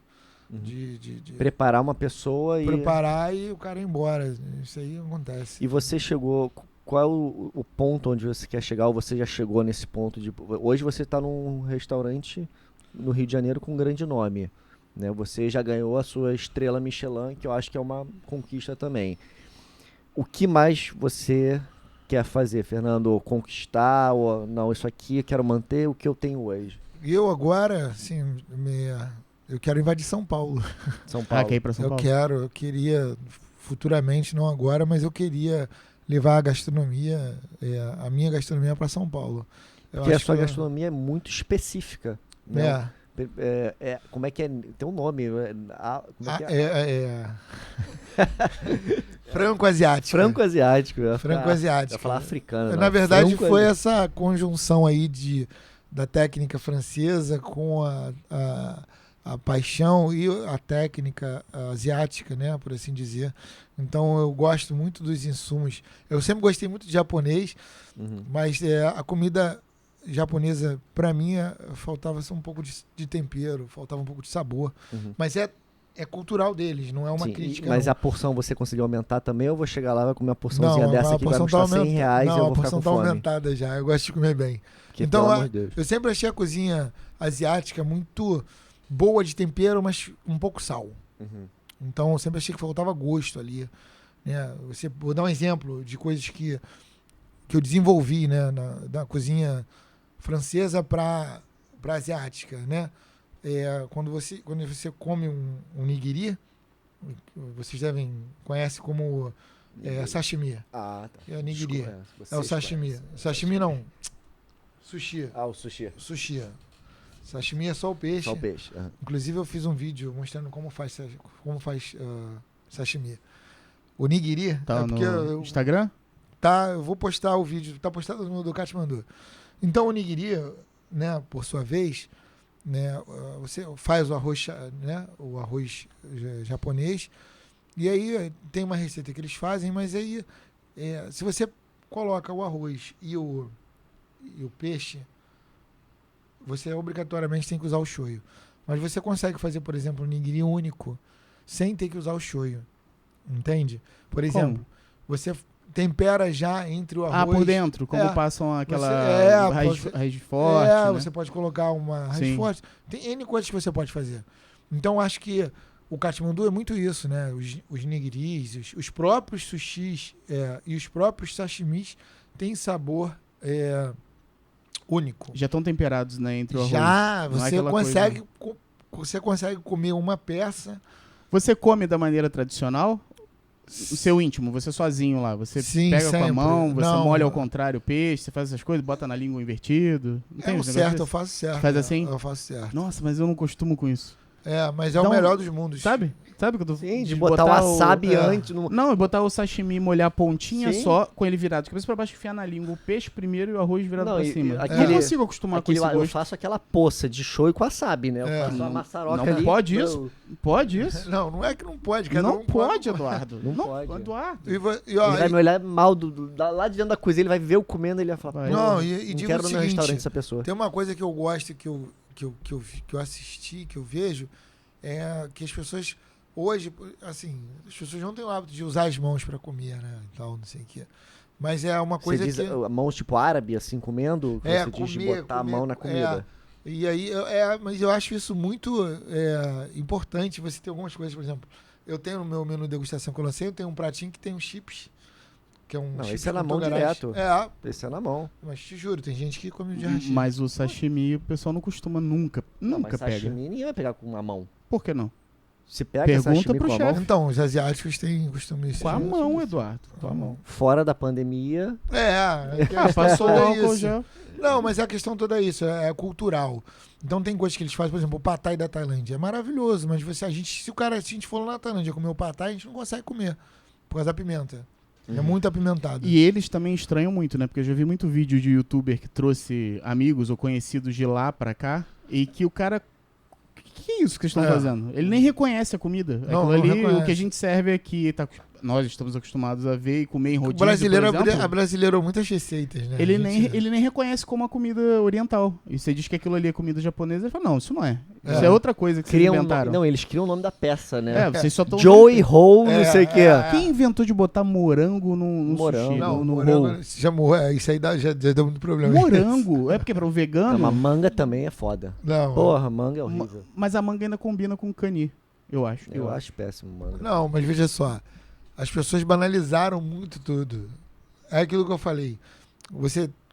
De preparar uma pessoa preparar e o cara ir embora. Isso aí acontece. E você chegou... Qual é o ponto onde você quer chegar? Ou você já chegou nesse ponto de... Hoje você está num restaurante no Rio de Janeiro com um grande nome. Né? Você já ganhou a sua estrela Michelin, que eu acho que é uma conquista também. O que mais você quer fazer, Fernando? Conquistar? Ou não, isso aqui eu quero manter o que eu tenho hoje? Eu agora, assim, eu quero invadir São Paulo. São Paulo. Quer ir pra São Paulo? Eu queria, futuramente, não agora, mas eu queria levar a gastronomia, a minha gastronomia para São Paulo. Porque a sua gastronomia é muito específica. Né? Como é que é? Tem um nome. Franco-asiático. Franco-asiático. Franco-asiático. Eu ia falar africano. Na verdade, foi essa conjunção aí da técnica francesa com a paixão e a técnica asiática, né, por assim dizer. Então eu gosto muito dos insumos. Eu sempre gostei muito de japonês, mas a comida japonesa, para mim, faltava um pouco de tempero, faltava um pouco de sabor. Mas é cultural deles, não é uma crítica. Mas a porção você conseguiu aumentar também, ou eu vou chegar lá e vai comer uma porçãozinha dessa que vai custar R$100 e eu vou ficar com fome? A porção tá aumentada já, eu gosto de comer bem. Então, eu sempre achei a cozinha asiática muito boa de tempero, mas um pouco sal. Então, eu sempre achei que faltava gosto ali. Né? Vou dar um exemplo de coisas que eu desenvolvi, né, na cozinha francesa para asiática, né? Quando você come um nigiri, vocês conhecem como sashimi. Ah, tá. É nigiri. É o sashimi. Sashimi não. Sushi. Ah, o sushi. Sushi. Sashimi é só o peixe. Só o peixe. Inclusive eu fiz um vídeo mostrando como faz sashimi. O nigiri... Tá no Instagram? Tá, eu vou postar o vídeo. Tá postado no do Katmandu. Então o nigiri, né, por sua vez, né, você faz o arroz, né, o arroz japonês, e aí tem uma receita que eles fazem, mas aí se você coloca o arroz e o peixe, você obrigatoriamente tem que usar o shoyu. Mas você consegue fazer, por exemplo, um nigiri único sem ter que usar o shoyu. Entende? Por exemplo, você tempera já entre o arroz... por dentro, como passam aquela raiz forte, né? Você pode colocar uma raiz forte. Tem N coisas que você pode fazer. Então, acho que o Katmandu é muito isso, né? Os nigiris, os próprios sushis e os próprios sashimis têm sabor único. Já estão temperados, né, entre o arroz. Já, você consegue comer uma peça. Você come da maneira tradicional? O seu íntimo, você sozinho lá, você pega com a mão, você molha ao contrário o peixe, você faz essas coisas, bota na língua invertido. Não tem certo, eu faço certo. Faz assim? Eu faço certo. Nossa, mas eu não costumo com isso. Mas é o melhor dos mundos. Sabe o que eu tô Sim, de botar o wasabi antes. Não, botar o sashimi e molhar a pontinha só com ele virado de cabeça pra baixo, enfiar na língua o peixe primeiro e o arroz virado pra cima. Eu não consigo acostumar com esse gosto. Eu faço aquela poça de shoyu com wasabi, né? Eu faço uma maçaroca ali. Não pode isso? Pode isso? Não é que não pode. Não pode, Eduardo. Não pode. Eduardo. Ele vai me olhar mal lá de dentro da cozinha, ele vai ver eu comendo e ele vai falar, não quero no meu restaurante essa pessoa. Tem uma coisa que eu gosto, que eu assisti, que eu vejo, é que as pessoas... Hoje, assim, as pessoas não têm o hábito de usar as mãos pra comer, né? Então, não sei o que. Mas é uma coisa você diz, mãos tipo árabe, assim, comendo? Você diz de botar a mão na comida. E aí, mas eu acho isso muito importante. Você ter algumas coisas, por exemplo, eu tenho no meu menu degustação que eu lancei, eu tenho um pratinho que tem uns chips. Que é um não, chips esse é na mão direto. Esse é na mão. Mas te juro, tem gente que come de jardim. Mas o sashimi, o pessoal não costuma nunca pega. Sashimi ninguém vai pegar com uma mão. Por que não? Se pega pergunta pro chefe. Então, os asiáticos têm costume com a mão, Eduardo. Com a mão. Fora da pandemia. Passou o álcool já. Não, mas a questão toda é isso, é cultural. Então tem coisas que eles fazem, por exemplo, o pad thai da Tailândia. É maravilhoso, mas se a gente for lá na Tailândia comer o pad thai, a gente não consegue comer. Por causa da pimenta. É muito apimentado. E eles também estranham muito, né? Porque eu já vi muito vídeo de youtuber que trouxe amigos ou conhecidos de lá pra cá e que o cara... Que é isso que eles estão fazendo? Ele nem reconhece a comida. Aquilo ali, o que a gente serve aqui, nós estamos acostumados a ver e comer em rodízio, A brasileira é muitas receitas, né? Ele nem reconhece como a comida oriental. E você diz que aquilo ali é comida japonesa, ele fala, não, isso não é. Isso é outra coisa que vocês inventaram. Não, eles criam o nome da peça, né? Vocês só estão... Joey Ho, não sei o que. Quem inventou de botar morango no sushi? Não, no morango isso aí já deu muito problema. Morango? É porque para o vegano... Não, mas manga também é foda. Não. Porra, manga é horrível. Mas a manga ainda combina com cani, eu acho. Eu acho péssimo manga. Não, mas veja só. As pessoas banalizaram muito tudo. É aquilo que eu falei.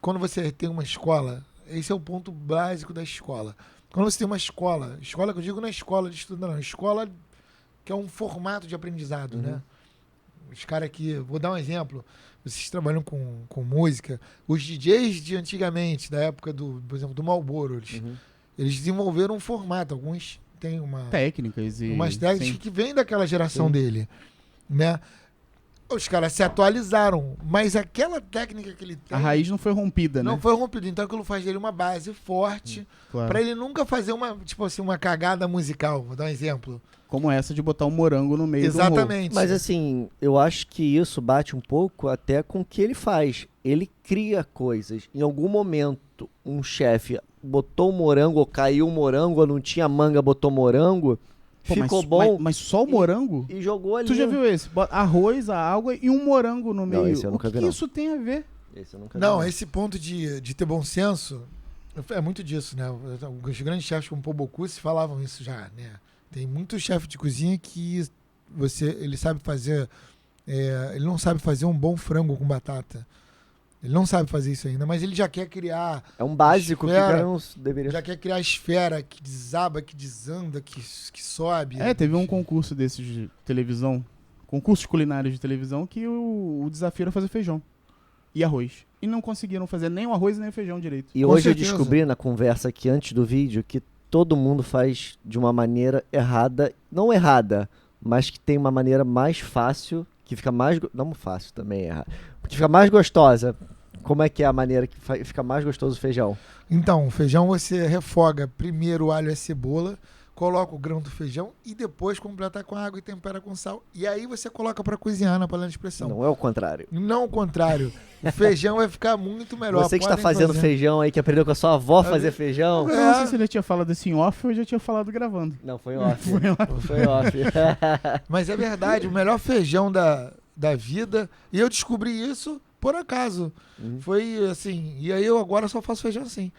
Quando você tem uma escola, esse é o ponto básico da escola. Quando você tem uma escola que eu digo não é escola de estudo, não, escola que é um formato de aprendizado, né? Os caras aqui, vou dar um exemplo, vocês trabalham com música, os DJs de antigamente, da época por exemplo, do Marlboro, eles desenvolveram um formato, alguns têm umas técnicas que vêm daquela geração dele, né? Os caras se atualizaram, mas aquela técnica que ele tem... A raiz não foi rompida, né? Não foi rompida, então aquilo faz dele uma base forte, pra ele nunca fazer uma cagada musical, vou dar um exemplo. Como essa de botar um morango no meio do Exatamente. Mas assim, eu acho que isso bate um pouco até com o que ele faz. Ele cria coisas. Em algum momento, um chefe botou um morango, ou caiu um morango, ou não tinha manga, botou morango... Ficou bom. Mas só o morango? E jogou ali. Tu já viu esse? Arroz, a água e um morango no meio. Não, esse eu nunca vi, o que isso tem a ver? Esse eu nunca vi. Não, esse ponto de ter bom senso é muito disso, né? Os grandes chefes como Paul Bocuse falavam isso já, né? Tem muito chefe de cozinha que ele sabe fazer... ele não sabe fazer um bom frango com batata. Ele não sabe fazer isso ainda, mas ele já quer criar... É um básico que o cara não deveria... Já quer criar a esfera que desaba, que desanda, que sobe. Teve um concurso desses de televisão, concursos culinários de televisão, que o desafio era fazer feijão e arroz. E não conseguiram fazer nem o arroz nem o feijão direito. E hoje eu descobri na conversa aqui antes do vídeo que todo mundo faz de uma maneira errada, não errada, mas que tem uma maneira mais fácil, que fica mais... Não fácil também, errado. Que fica mais gostosa. Como é que é a maneira que fica mais gostoso o feijão? Então, o feijão você refoga primeiro o alho e a cebola, coloca o grão do feijão e depois completa com água e tempera com sal. E aí você coloca para cozinhar na panela de pressão. Não é o contrário. Não o contrário. O feijão vai ficar muito melhor. Você que está fazendo feijão aí, que aprendeu com a sua avó fazer feijão. Eu não sei se ele tinha falado assim off ou já tinha falado gravando. Não, foi off. Foi off. Mas é verdade, o melhor feijão da vida. E eu descobri isso por acaso. Foi assim. E aí eu agora só faço feijão assim.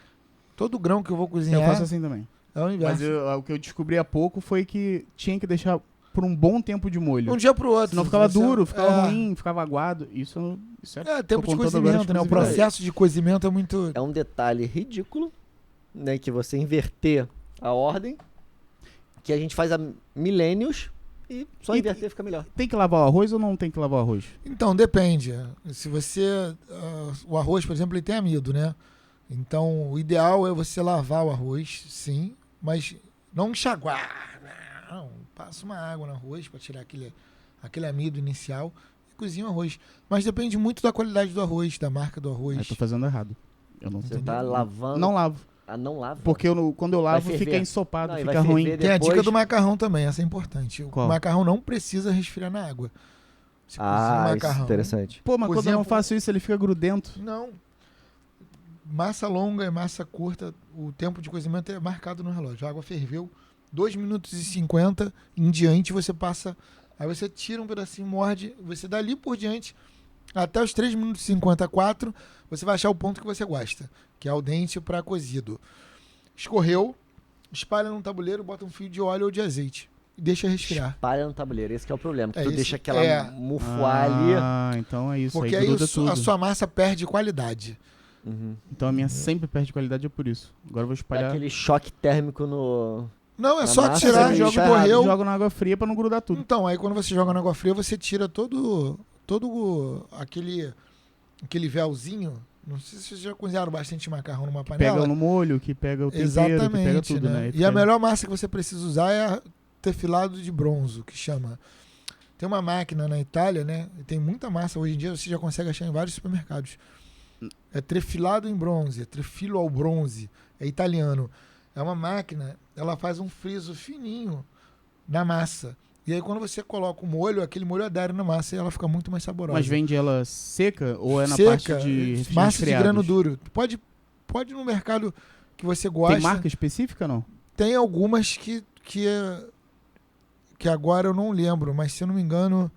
Todo grão que eu vou cozinhar. Eu faço assim também. É o inverso. Mas o que eu descobri há pouco foi que tinha que deixar por um bom tempo de molho. Um dia pro outro. Senão ficava duro, ficava ruim, ficava aguado. Isso é tempo de cozimento, né? O processo de cozimento é muito... É um detalhe ridículo, né? Que você inverter a ordem, que a gente faz há milênios, e só inverter fica melhor. Tem que lavar o arroz ou não tem que lavar o arroz? Então, depende. Se você... o arroz, por exemplo, ele tem amido, né? Então, o ideal é você lavar o arroz, sim, mas Não enxaguar. Não, passa uma água no arroz para tirar aquele amido inicial e cozinha o arroz. Mas depende muito da qualidade do arroz, da marca do arroz. Eu tô fazendo errado. Eu não Você tá lavando... Não lavo. Ah, não lava? Porque quando eu lavo, fica ensopado, Não, fica ruim. Tem a dica do macarrão também, essa é importante. Qual? O macarrão não precisa resfriar na água. Você cozinha o Isso é macarrão. interessante. Pô, mas quando Cozinha eu não faço isso, ele fica grudento. Não. Massa longa e massa curta, o tempo de cozimento é marcado no relógio. A água ferveu, 2 minutos e 50 em diante você passa... Aí você tira um pedacinho, morde, você dali por diante, até os 3 minutos e 54, você vai achar o ponto que você gosta, que é al dente para cozido. Escorreu, espalha num tabuleiro, bota um fio de óleo ou de azeite e deixa resfriar. Espalha no tabuleiro, esse que é o problema, que tu Isso, deixa aquela mufuar ali. Ah, então é isso. Porque aí aí gruda tudo. a sua massa perde qualidade. Uhum. Então a minha sempre perde qualidade, é por isso. Agora eu vou É espalhar. aquele choque térmico no... Não, é A só massa tirar, ali joga, tá correu. Jogo na água fria pra não grudar tudo. Então, aí quando você joga na água fria, você tira todo aquele véuzinho. Não sei se vocês já cozinharam bastante macarrão numa panela. Pega no molho, que pega o tempero, Exatamente, que pega tudo, né? E a melhor massa que você precisa usar é a tefilado de bronzo, que chama. Tem uma máquina na Itália, né? E tem muita massa. Hoje em dia você já consegue achar em vários supermercados. É trefilado em bronze, é trefilo ao bronze. É italiano. É uma máquina, ela faz um friso fininho na massa. E aí quando você coloca o molho, aquele molho adere na massa e ela fica muito mais saborosa. Mas vende ela seca ou é na Seca, parte de massa de grano resfriados? duro. Pode ir no mercado que você gosta. Tem marca específica ou não? Tem algumas que agora eu não lembro, mas se eu não me engano,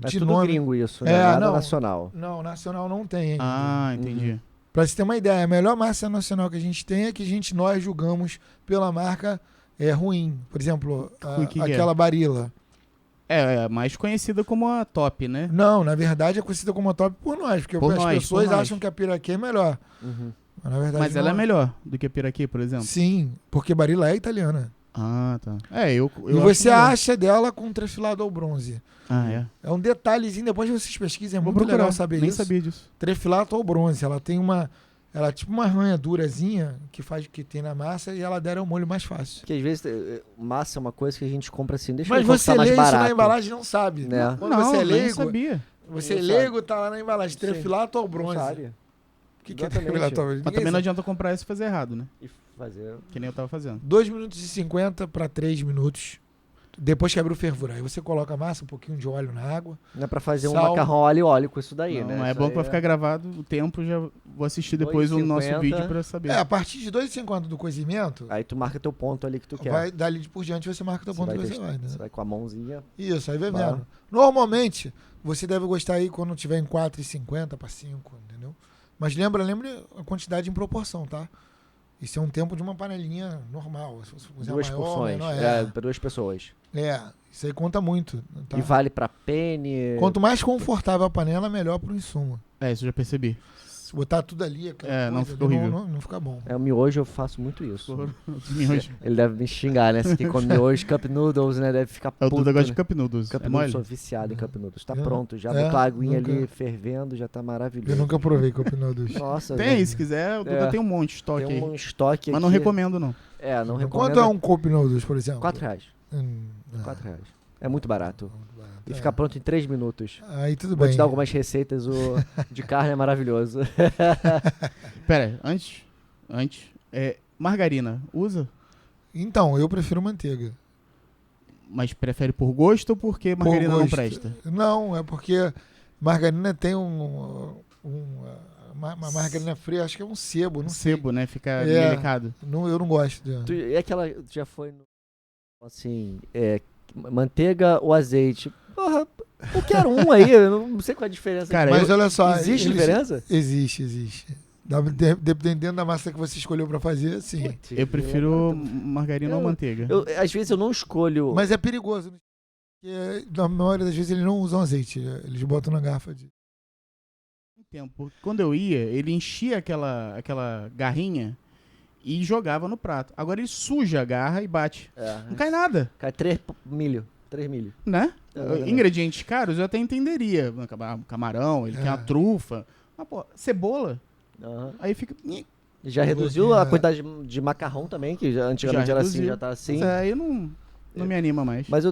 É de tudo nome... gringo isso, né? É, Nada não. nacional. Não, nacional não tem ainda. Ah, entendi. Pra você ter uma ideia, a melhor massa nacional que a gente tem é que nós julgamos pela marca ruim. Por exemplo, Que aquela Barilla. É mais conhecida como a top, né? Não, na verdade é conhecida como a top por nós, porque Por as nós, pessoas por nós. acham que a Piraquê é melhor. Uhum. Mas, na verdade, Mas ela é melhor do que a piraquê, por exemplo? Sim, porque Barilla é italiana. Ah, tá. Eu E acho você melhor. acha dela com trefilado ao bronze. Ah, é. É um detalhezinho, depois vocês pesquisem, é Vou muito procurar, legal saber nem isso. sabia disso. Trefilado ao bronze, ela tem ela é tipo uma ranhadurazinha que tem na massa e ela adere ao molho mais fácil. Porque às vezes massa é uma coisa que a gente compra assim, deixa Mas eu ver qual você tá mais lê isso barato. na embalagem e não sabe. Né? Quando não, você é nem leigo, sabia. você Não leigo tá lá na embalagem, Sim. trefilado ao Não bronze. sabe. O que é Exatamente. trefilado ao bronze? Mas também não adianta comprar isso e fazer errado, né? E fazer... Que nem eu tava fazendo. 2 minutos e 50 para 3 minutos. Depois que abre o fervor. Aí você coloca a massa, um pouquinho de óleo na água. Não é pra fazer um Sal. macarrão óleo e óleo com isso daí, Não, né? mas é Isso bom aí que vai ficar gravado o tempo, já vou assistir depois o 2,50. nosso vídeo pra saber. A partir de 2,50 do cozimento, Aí tu marca teu ponto ali que tu quer. vai dali por diante você marca o teu Você ponto vai que você testar. vai. Né? Você vai com a mãozinha. Isso, aí vai Tá. vendo. Normalmente, você deve gostar aí quando tiver em 4,50 para 5, entendeu? Mas lembre a quantidade em proporção, tá? Isso é um tempo de uma panelinha normal. Se você cozinhar 2 maior, porções. menor, Pra 2 pessoas. isso aí conta muito. Tá? E vale pra penne. Quanto mais confortável a panela, melhor pro insumo. Isso eu já percebi. Se botar tudo ali, aquela não coisa fica ali, horrível. não fica bom. É, o miojo eu faço muito isso. Miojo. Ele deve me xingar, né? Esse que come miojo, cup noodles, né? Deve ficar É o puto, Duda gosta de né? Cup Noodles. Cup É noodles, mole? sou viciado em cup noodles. Tá Eu- pronto, já é, botou a aguinha nunca- ali fervendo, já tá maravilhoso. Eu nunca provei Cup Noodles. Nossa, Tem aí, se quiser, o Duda tem um monte de estoque tem aí. um estoque Mas não aqui. recomendo, não. É, não recomendo. Quanto é um Cup Noodles, por exemplo? R$4. Hum, R$4. É muito barato. muito barato, E fica pronto em 3 minutos. Aí tudo Vou bem. te dar algumas receitas, o de carne é maravilhoso. Pera, antes, margarina, usa? Então, eu prefiro manteiga. Mas prefere por gosto ou porque margarina Por não gosto. presta? Não, é porque margarina tem uma margarina fria, acho que é um sebo, não sei. Sebo, né? Fica É. melecado. Não, eu não gosto. É aquela. Tu já foi no. Assim. Manteiga ou azeite? Porra, qualquer um aí. Eu não sei qual é a diferença. Cara, Mas olha só. Existe diferença? Existe. Dependendo da massa que você escolheu pra fazer, sim. Eu prefiro margarina ou manteiga. Às vezes eu não escolho. Mas é perigoso. Né? Porque, na maioria das vezes eles não usam azeite. Eles botam na garrafa de... Tempo. Quando eu ia, ele enchia aquela garrinha e jogava no prato. Agora ele suja a garra e bate. Não cai nada, Cai 3 milho. 3 milho. né? É, Ingredientes caros eu até entenderia. Camarão, ele quer uma trufa. Mas, pô, cebola, Aham. aí fica... Já reduziu a quantidade de macarrão também, que antigamente era assim, já tá assim. Mas aí não me anima mais. Mas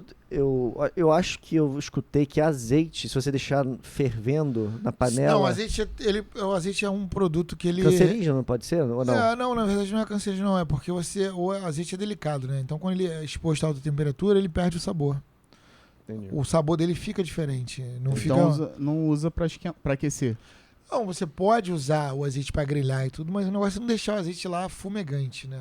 eu acho que eu escutei que azeite, se você deixar fervendo na panela... Não, o azeite é um produto que ele... Cancerígeno, não pode ser? Ou não? Não, na verdade não é cancerígeno, não. É porque o azeite é delicado, né? Então quando ele é exposto a alta temperatura, ele perde o sabor. Entendi. O sabor dele fica diferente. Não Então fica... não usa pra aquecer. Não, você pode usar o azeite pra grelhar e tudo, mas o negócio é não deixar o azeite lá fumegante, né?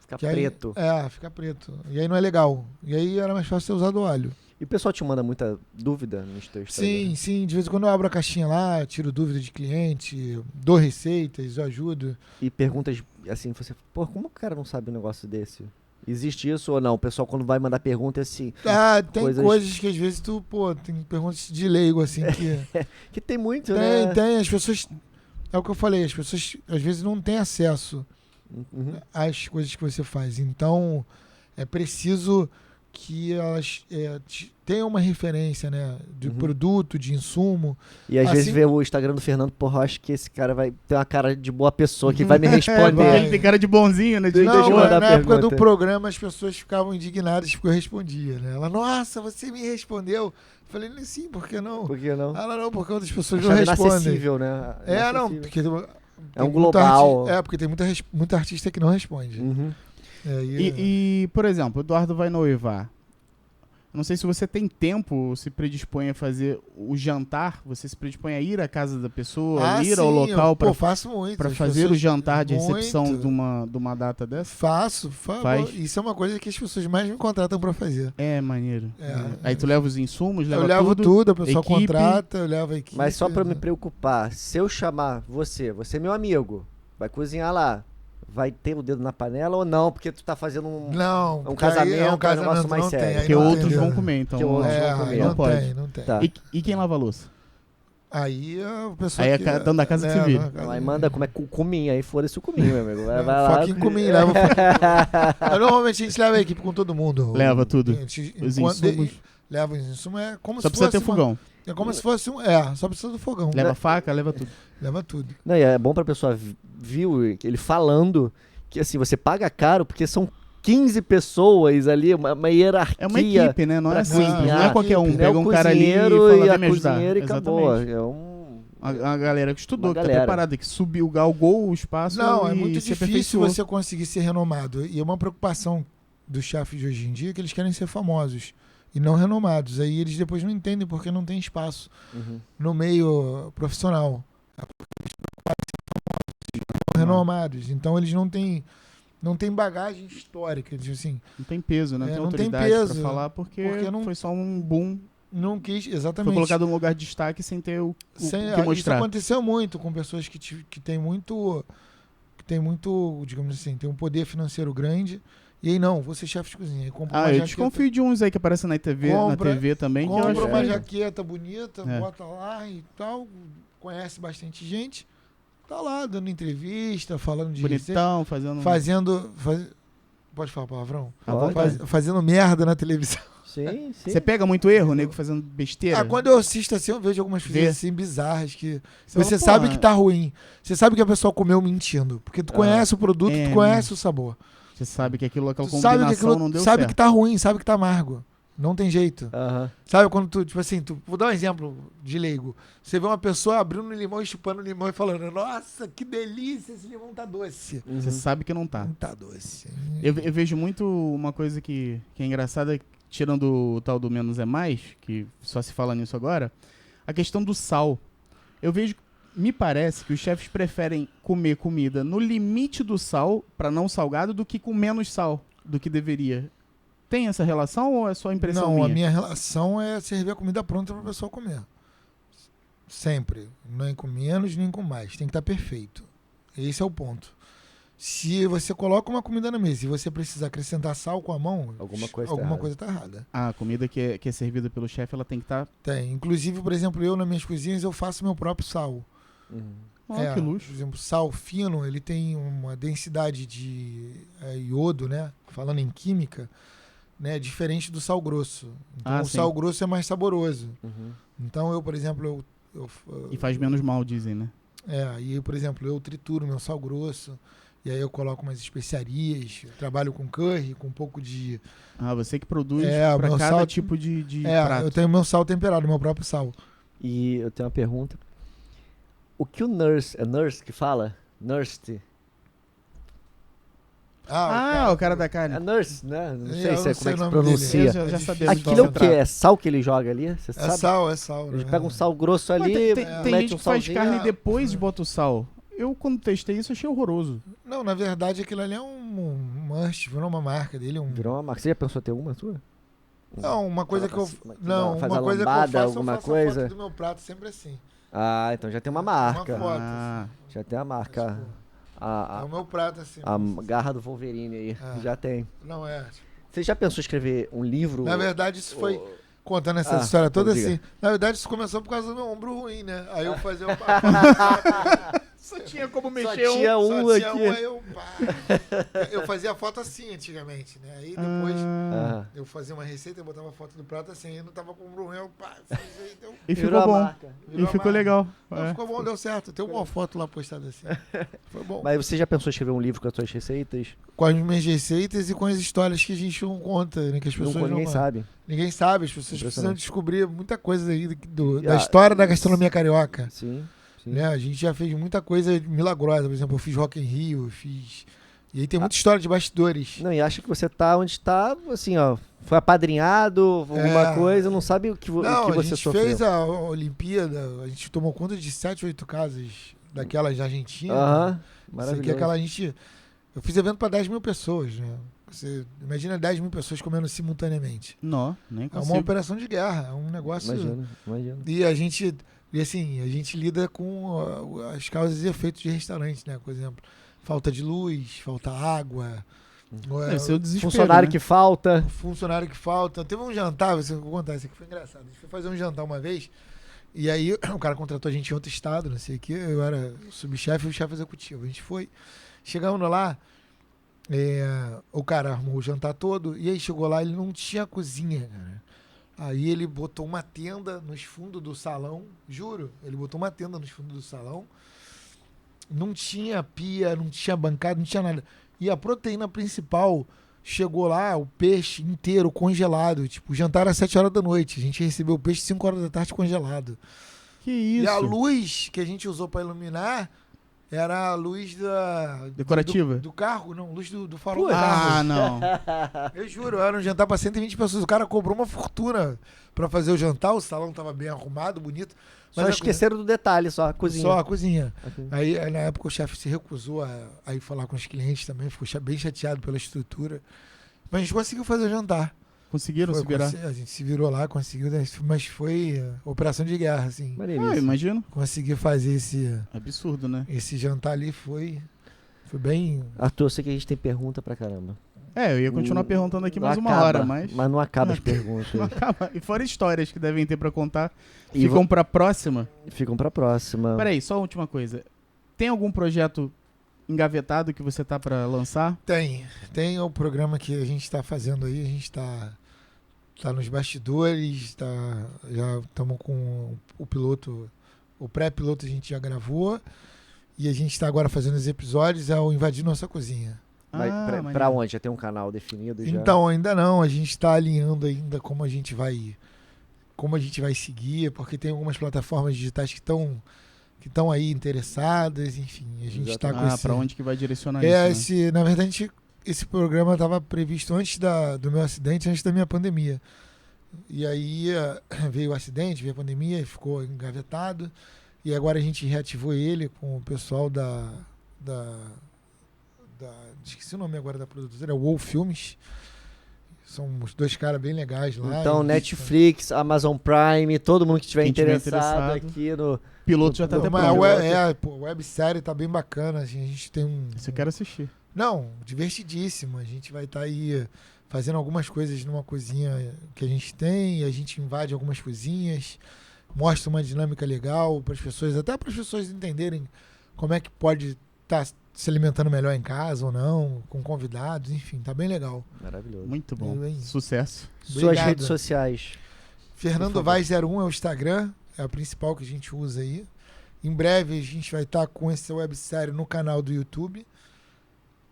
Fica preto. Fica preto. E aí não é legal. E aí era mais fácil ter usado óleo. E o pessoal te manda muita dúvida nos teus Instagram? Sim. De vez em quando eu abro a caixinha lá, tiro dúvida de cliente, dou receitas, eu ajudo. E perguntas assim, você... Pô, como o cara não sabe um negócio desse? Existe isso ou não? O pessoal quando vai mandar pergunta é assim... Tem coisas que às vezes tem perguntas de leigo assim que... que tem muito, né? Tem. As pessoas... É o que eu falei, as pessoas às vezes não têm acesso às coisas que você faz. Então, é preciso que elas tenham uma referência, né? De produto, de insumo. E às vezes vê o Instagram do Fernando, porra, acho que esse cara vai ter uma cara de boa pessoa que vai me responder. Ele tem cara de bonzinho, né? Na época do programa as pessoas ficavam indignadas porque eu respondia, né? Ela, nossa, você me respondeu. Eu falei, sim, por que não? Por que não? Ela, não, porque outras pessoas não respondem. Inacessível, né? Não, porque... É um global. Porque tem muita artista que não responde. E, por exemplo, o Eduardo vai noivar. Não sei se você tem tempo, se predispõe a fazer o jantar, você se predispõe a ir à casa da pessoa, ir ao local para fazer o jantar de recepção de uma data dessa? Faço. Isso é uma coisa que as pessoas mais me contratam para fazer. É maneiro. Aí tu leva os insumos, eu levo tudo, a pessoa contrata, eu levo a equipe. Mas só para me preocupar, se eu chamar você é meu amigo, vai cozinhar lá. Vai ter o dedo na panela ou não? Porque tu tá fazendo um casamento, um negócio mais sério. Porque outros vão comer, então. Não pode. Não tem. Tá. E quem lava a louça? Aí a pessoa. Aí é dono da casa que se vira. Aí manda como é cuminho, aí foda-se o cuminho, meu amigo. Vai lá. Foquinho cuminho, leva. Normalmente a gente leva a equipe com todo mundo. Leva tudo. Os insumos. Leva os insumos, é como só se fosse. Só precisa ter fogão. É como se fosse só precisa do fogão. Leva faca, leva tudo. Leva tudo. Não, e é bom pra pessoa viu ele falando que assim, você paga caro porque são 15 pessoas ali, uma hierarquia. É uma equipe, né? Não é assim, não é qualquer um. Pega um cara ali e fala, vem me ajudar. E acabou. A galera que estudou, que tá preparada, que subiu, galgou o espaço. Não, é muito difícil você conseguir ser renomado. E é uma preocupação dos chefes de hoje em dia que eles querem ser famosos e não renomados. Aí eles depois não entendem porque não tem espaço no meio profissional. Renomados. Então eles não têm bagagem histórica, assim. Não tem peso, né? Tem não autoridade tem peso, pra falar porque foi só um boom. Não quis, exatamente. Foi colocado num lugar de destaque sem ter o que mostrar. Isso aconteceu muito com pessoas que tem muito, digamos assim, tem um poder financeiro grande. E aí não, vou ser chefe de cozinha. Eu desconfio de uns aí que aparecem na TV também. Compra uma jaqueta bonita, bota lá e tal, conhece bastante gente. Tá lá, dando entrevista, falando de... Bonitão, fazendo... Pode falar palavrão? Fazendo merda na televisão. Sim. Você pega muito erro, nego, fazendo besteira? Quando eu assisto assim, eu vejo algumas coisas assim bizarras que... Você sabe que tá ruim. Você sabe que a pessoa comeu mentindo. Porque tu conhece o produto, tu conhece o sabor. Você sabe que aquela combinação não deu certo. Sabe que tá ruim, sabe que tá amargo. Não tem jeito. Sabe quando tu, tipo assim, vou dar um exemplo de leigo. Você vê uma pessoa abrindo um limão e chupando o limão e falando, nossa, que delícia, esse limão tá doce. Você sabe que não tá. Não tá doce. Eu vejo muito uma coisa que é engraçada, tirando o tal do menos é mais, que só se fala nisso agora, a questão do sal. Eu vejo, me parece que os chefes preferem comer comida no limite do sal, pra não salgado, do que com menos sal do que deveria. Tem essa relação ou é só impressão minha? Não, a minha relação é servir a comida pronta para a pessoa comer. Sempre. Nem com menos, nem com mais. Tem que estar perfeito. Esse é o ponto. Se você coloca uma comida na mesa e você precisa acrescentar sal com a mão, alguma coisa está errada. A comida que é servida pelo chefe, ela tem que estar... Tem. Inclusive, por exemplo, eu nas minhas cozinhas, eu faço meu próprio sal. Que luxo. Por exemplo, sal fino, ele tem uma densidade de iodo, né? Falando em química... Né, diferente do sal grosso. Então, sal grosso é mais saboroso. Então, eu, por exemplo... E faz menos mal, dizem, né? Aí, por exemplo, eu trituro meu sal grosso, e aí eu coloco umas especiarias, eu trabalho com curry, com um pouco de... você que produz o pra meu cada sal, tipo de prato. Eu tenho meu sal temperado, meu próprio sal. E eu tenho uma pergunta. O que o nurse... É nurse que fala? Nurse... O cara da carne. É nurse, né? Não sei Eu como é sei que o se nome pronuncia. dele. Eu já sabia. Aquilo é o quê? É sal que ele joga ali? Você sabe? É sal. Ele pega um sal grosso Mas ali, tem mete gente um que faz salzinho. carne e depois bota o sal. Eu, quando testei isso, achei horroroso. Não, na verdade, aquilo ali é um must, virou uma marca dele. Virou uma marca. Você já pensou em ter uma sua? Não, uma coisa que eu... Não, faz uma a coisa que eu lambada, faço, alguma eu faço coisa? a foto do meu prato sempre assim. Então já tem uma marca. Uma foto, assim. Já tem a marca. É o meu prato, assim. A garra do Wolverine aí. Já tem. Não é. Você já pensou em escrever um livro? Na verdade, isso foi... Contando essa história toda assim. Na verdade, isso começou por causa do meu ombro ruim, né? Aí eu fazia o Só tinha como mexer Só tinha um aqui. aí eu fazia a foto assim antigamente, né? Aí depois eu fazia uma receita, eu botava a foto do prato assim, aí não tava com o ombro ruim, eu E ficou bom. E ficou legal. Não, ficou bom, deu certo. Tem uma foto lá postada assim. Foi bom. Mas você já pensou em escrever um livro com as suas receitas? Com as minhas receitas e com as histórias que a gente não conta, né? Que as pessoas Ninguém sabe. Ninguém sabe, as pessoas precisam descobrir muita coisa aí da história da gastronomia carioca. Sim. Né? A gente já fez muita coisa milagrosa. Por exemplo, eu fiz Rock in Rio, E aí tem muita história de bastidores. Não, e acha que você tá onde tá, assim, ó. Foi apadrinhado, alguma coisa, não sabe o que você sofreu. A gente fez a Olimpíada, a gente tomou conta de 7, 8 casas daquelas da Argentina. Maravilhoso. Eu fiz evento para 10 mil pessoas, né? Você imagina 10 mil pessoas comendo simultaneamente. Não, nem consigo. É uma operação de guerra, é um negócio... Imagina. E a gente lida com as causas e efeitos de restaurante, né? Por exemplo, falta de luz, falta água. Deve ser o desespero, funcionário, né? que falta. Funcionário que falta. Teve um jantar, vou contar, isso aqui foi engraçado. A gente foi fazer um jantar uma vez, e aí o cara contratou a gente em outro estado, não sei o quê. Eu era subchefe e o chefe executivo. A gente foi, chegamos lá, o cara armou o jantar todo, e aí chegou lá, ele não tinha cozinha, cara. Aí ele botou uma tenda nos fundos do salão, juro, ele botou uma tenda nos fundos do salão, não tinha pia, não tinha bancada, não tinha nada. E a proteína principal chegou lá, o peixe inteiro congelado, tipo, o jantar era 7 horas da noite, a gente recebeu o peixe 5 horas da tarde congelado. Que isso? E a luz que a gente usou para iluminar era a luz decorativa? Do carro, não, luz do farol do carro. Ah, não. Eu juro, era um jantar para 120 pessoas. O cara cobrou uma fortuna para fazer o jantar, o salão tava bem arrumado, bonito. Mas Só esqueceram do detalhe, só a cozinha. Só a cozinha. Okay. Aí, na época, o chefe se recusou a ir falar com os clientes também, ficou bem chateado pela estrutura. Mas a gente conseguiu fazer o jantar. Conseguiram se virar? A gente se virou lá, conseguiu, mas foi operação de guerra, assim. Imagino. Consegui fazer esse... Absurdo, né? Esse jantar ali foi bem... Arthur, eu sei que a gente tem pergunta pra caramba. Eu ia continuar perguntando aqui mais uma hora, mas não acaba as perguntas. Não acaba. E fora histórias que devem ter pra contar, ficam pra próxima? Ficam pra próxima. Peraí, só a última coisa. Tem algum projeto engavetado que você tá pra lançar? Tem o programa que a gente tá fazendo aí, a gente tá nos bastidores, já estamos com o piloto, o pré-piloto a gente já gravou, e a gente tá agora fazendo os episódios, é o Invadir Nossa Cozinha. Pra onde? Já tem um canal definido? Já? Então, ainda não, a gente tá alinhando ainda como a gente vai seguir, porque tem algumas plataformas digitais que estão aí interessadas, enfim, a gente está com para onde que vai direcionar isso, né? Na verdade, esse programa estava previsto antes do meu acidente, antes da minha pandemia. E aí veio o acidente, veio a pandemia, ficou engavetado, e agora a gente reativou ele com o pessoal esqueci o nome agora da produtora, é o WoW Filmes. São os 2 caras bem legais lá. Então, Netflix, Amazon Prime, todo mundo que estiver interessado aqui no... Piloto já tá até pronto. A websérie tá bem bacana. Assim, a gente tem um... Você quer assistir? Não, divertidíssimo. A gente vai estar aí fazendo algumas coisas numa cozinha que a gente tem, a gente invade algumas cozinhas, mostra uma dinâmica legal para as pessoas, até para as pessoas entenderem como é que pode estar se alimentando melhor em casa ou não, com convidados, enfim, tá bem legal. Maravilhoso. Muito bom. Sucesso. Suas redes sociais. Fernando Vaz 01 é o Instagram, é a principal que a gente usa aí. Em breve a gente vai estar com essa websérie no canal do YouTube.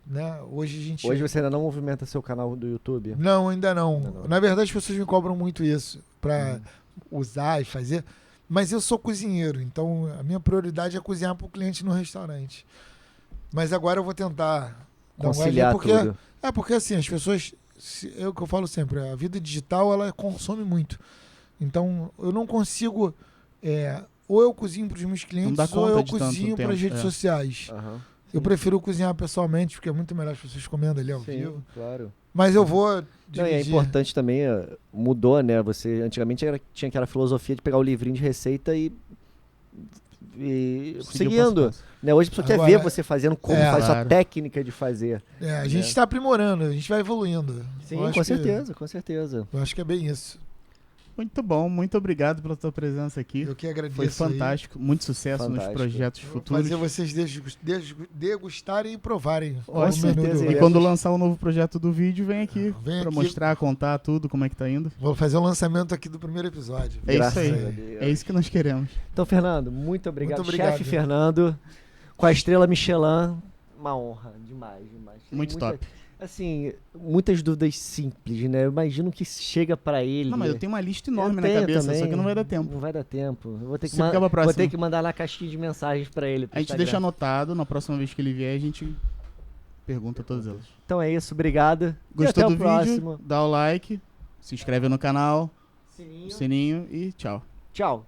Né? Hoje você ainda não movimenta seu canal do YouTube? Não, ainda não. Na verdade, as pessoas me cobram muito isso para usar e fazer. Mas eu sou cozinheiro, então a minha prioridade é cozinhar para o cliente no restaurante. Mas agora eu vou tentar conciliar tudo. Porque assim, as pessoas, é o que eu falo sempre, a vida digital ela consome muito. Então eu não consigo, ou eu cozinho para os meus clientes ou eu cozinho para as redes sociais. Eu prefiro cozinhar pessoalmente, porque é muito melhor as pessoas comendo ali ao vivo. Claro. Mas eu vou dividir. Não, e é importante também, mudou, né? Você antigamente tinha aquela filosofia de pegar o livrinho de receita e seguindo. Né? Hoje a pessoa quer ver você fazendo como faz sua técnica de fazer. A gente está aprimorando, a gente vai evoluindo. Sim, com certeza. Eu acho que é bem isso. Muito bom, muito obrigado pela tua presença aqui. Eu que agradeço. Foi fantástico, muito sucesso nos projetos futuros. Fazer vocês degustarem e provarem. Com certeza. E quando lançar o novo projeto do vídeo, vem aqui para mostrar, contar tudo, como é que tá indo. Vou fazer o lançamento aqui do primeiro episódio. É isso aí. É isso que nós queremos. Então, Fernando, muito obrigado. Chefe Fernando, com a estrela Michelin, uma honra, demais. Muito top. Assim, muitas dúvidas simples, né? Eu imagino que chega pra ele. Não, mas eu tenho uma lista enorme na cabeça, também, só que não vai dar tempo. Não vai dar tempo. Eu vou ter que mandar na caixinha de mensagens pra ele. A gente deixa anotado, na próxima vez que ele vier, a gente pergunta todas elas. Então é isso, obrigado. Gostou do vídeo? Dá o like, se inscreve no canal, sininho e tchau. Tchau.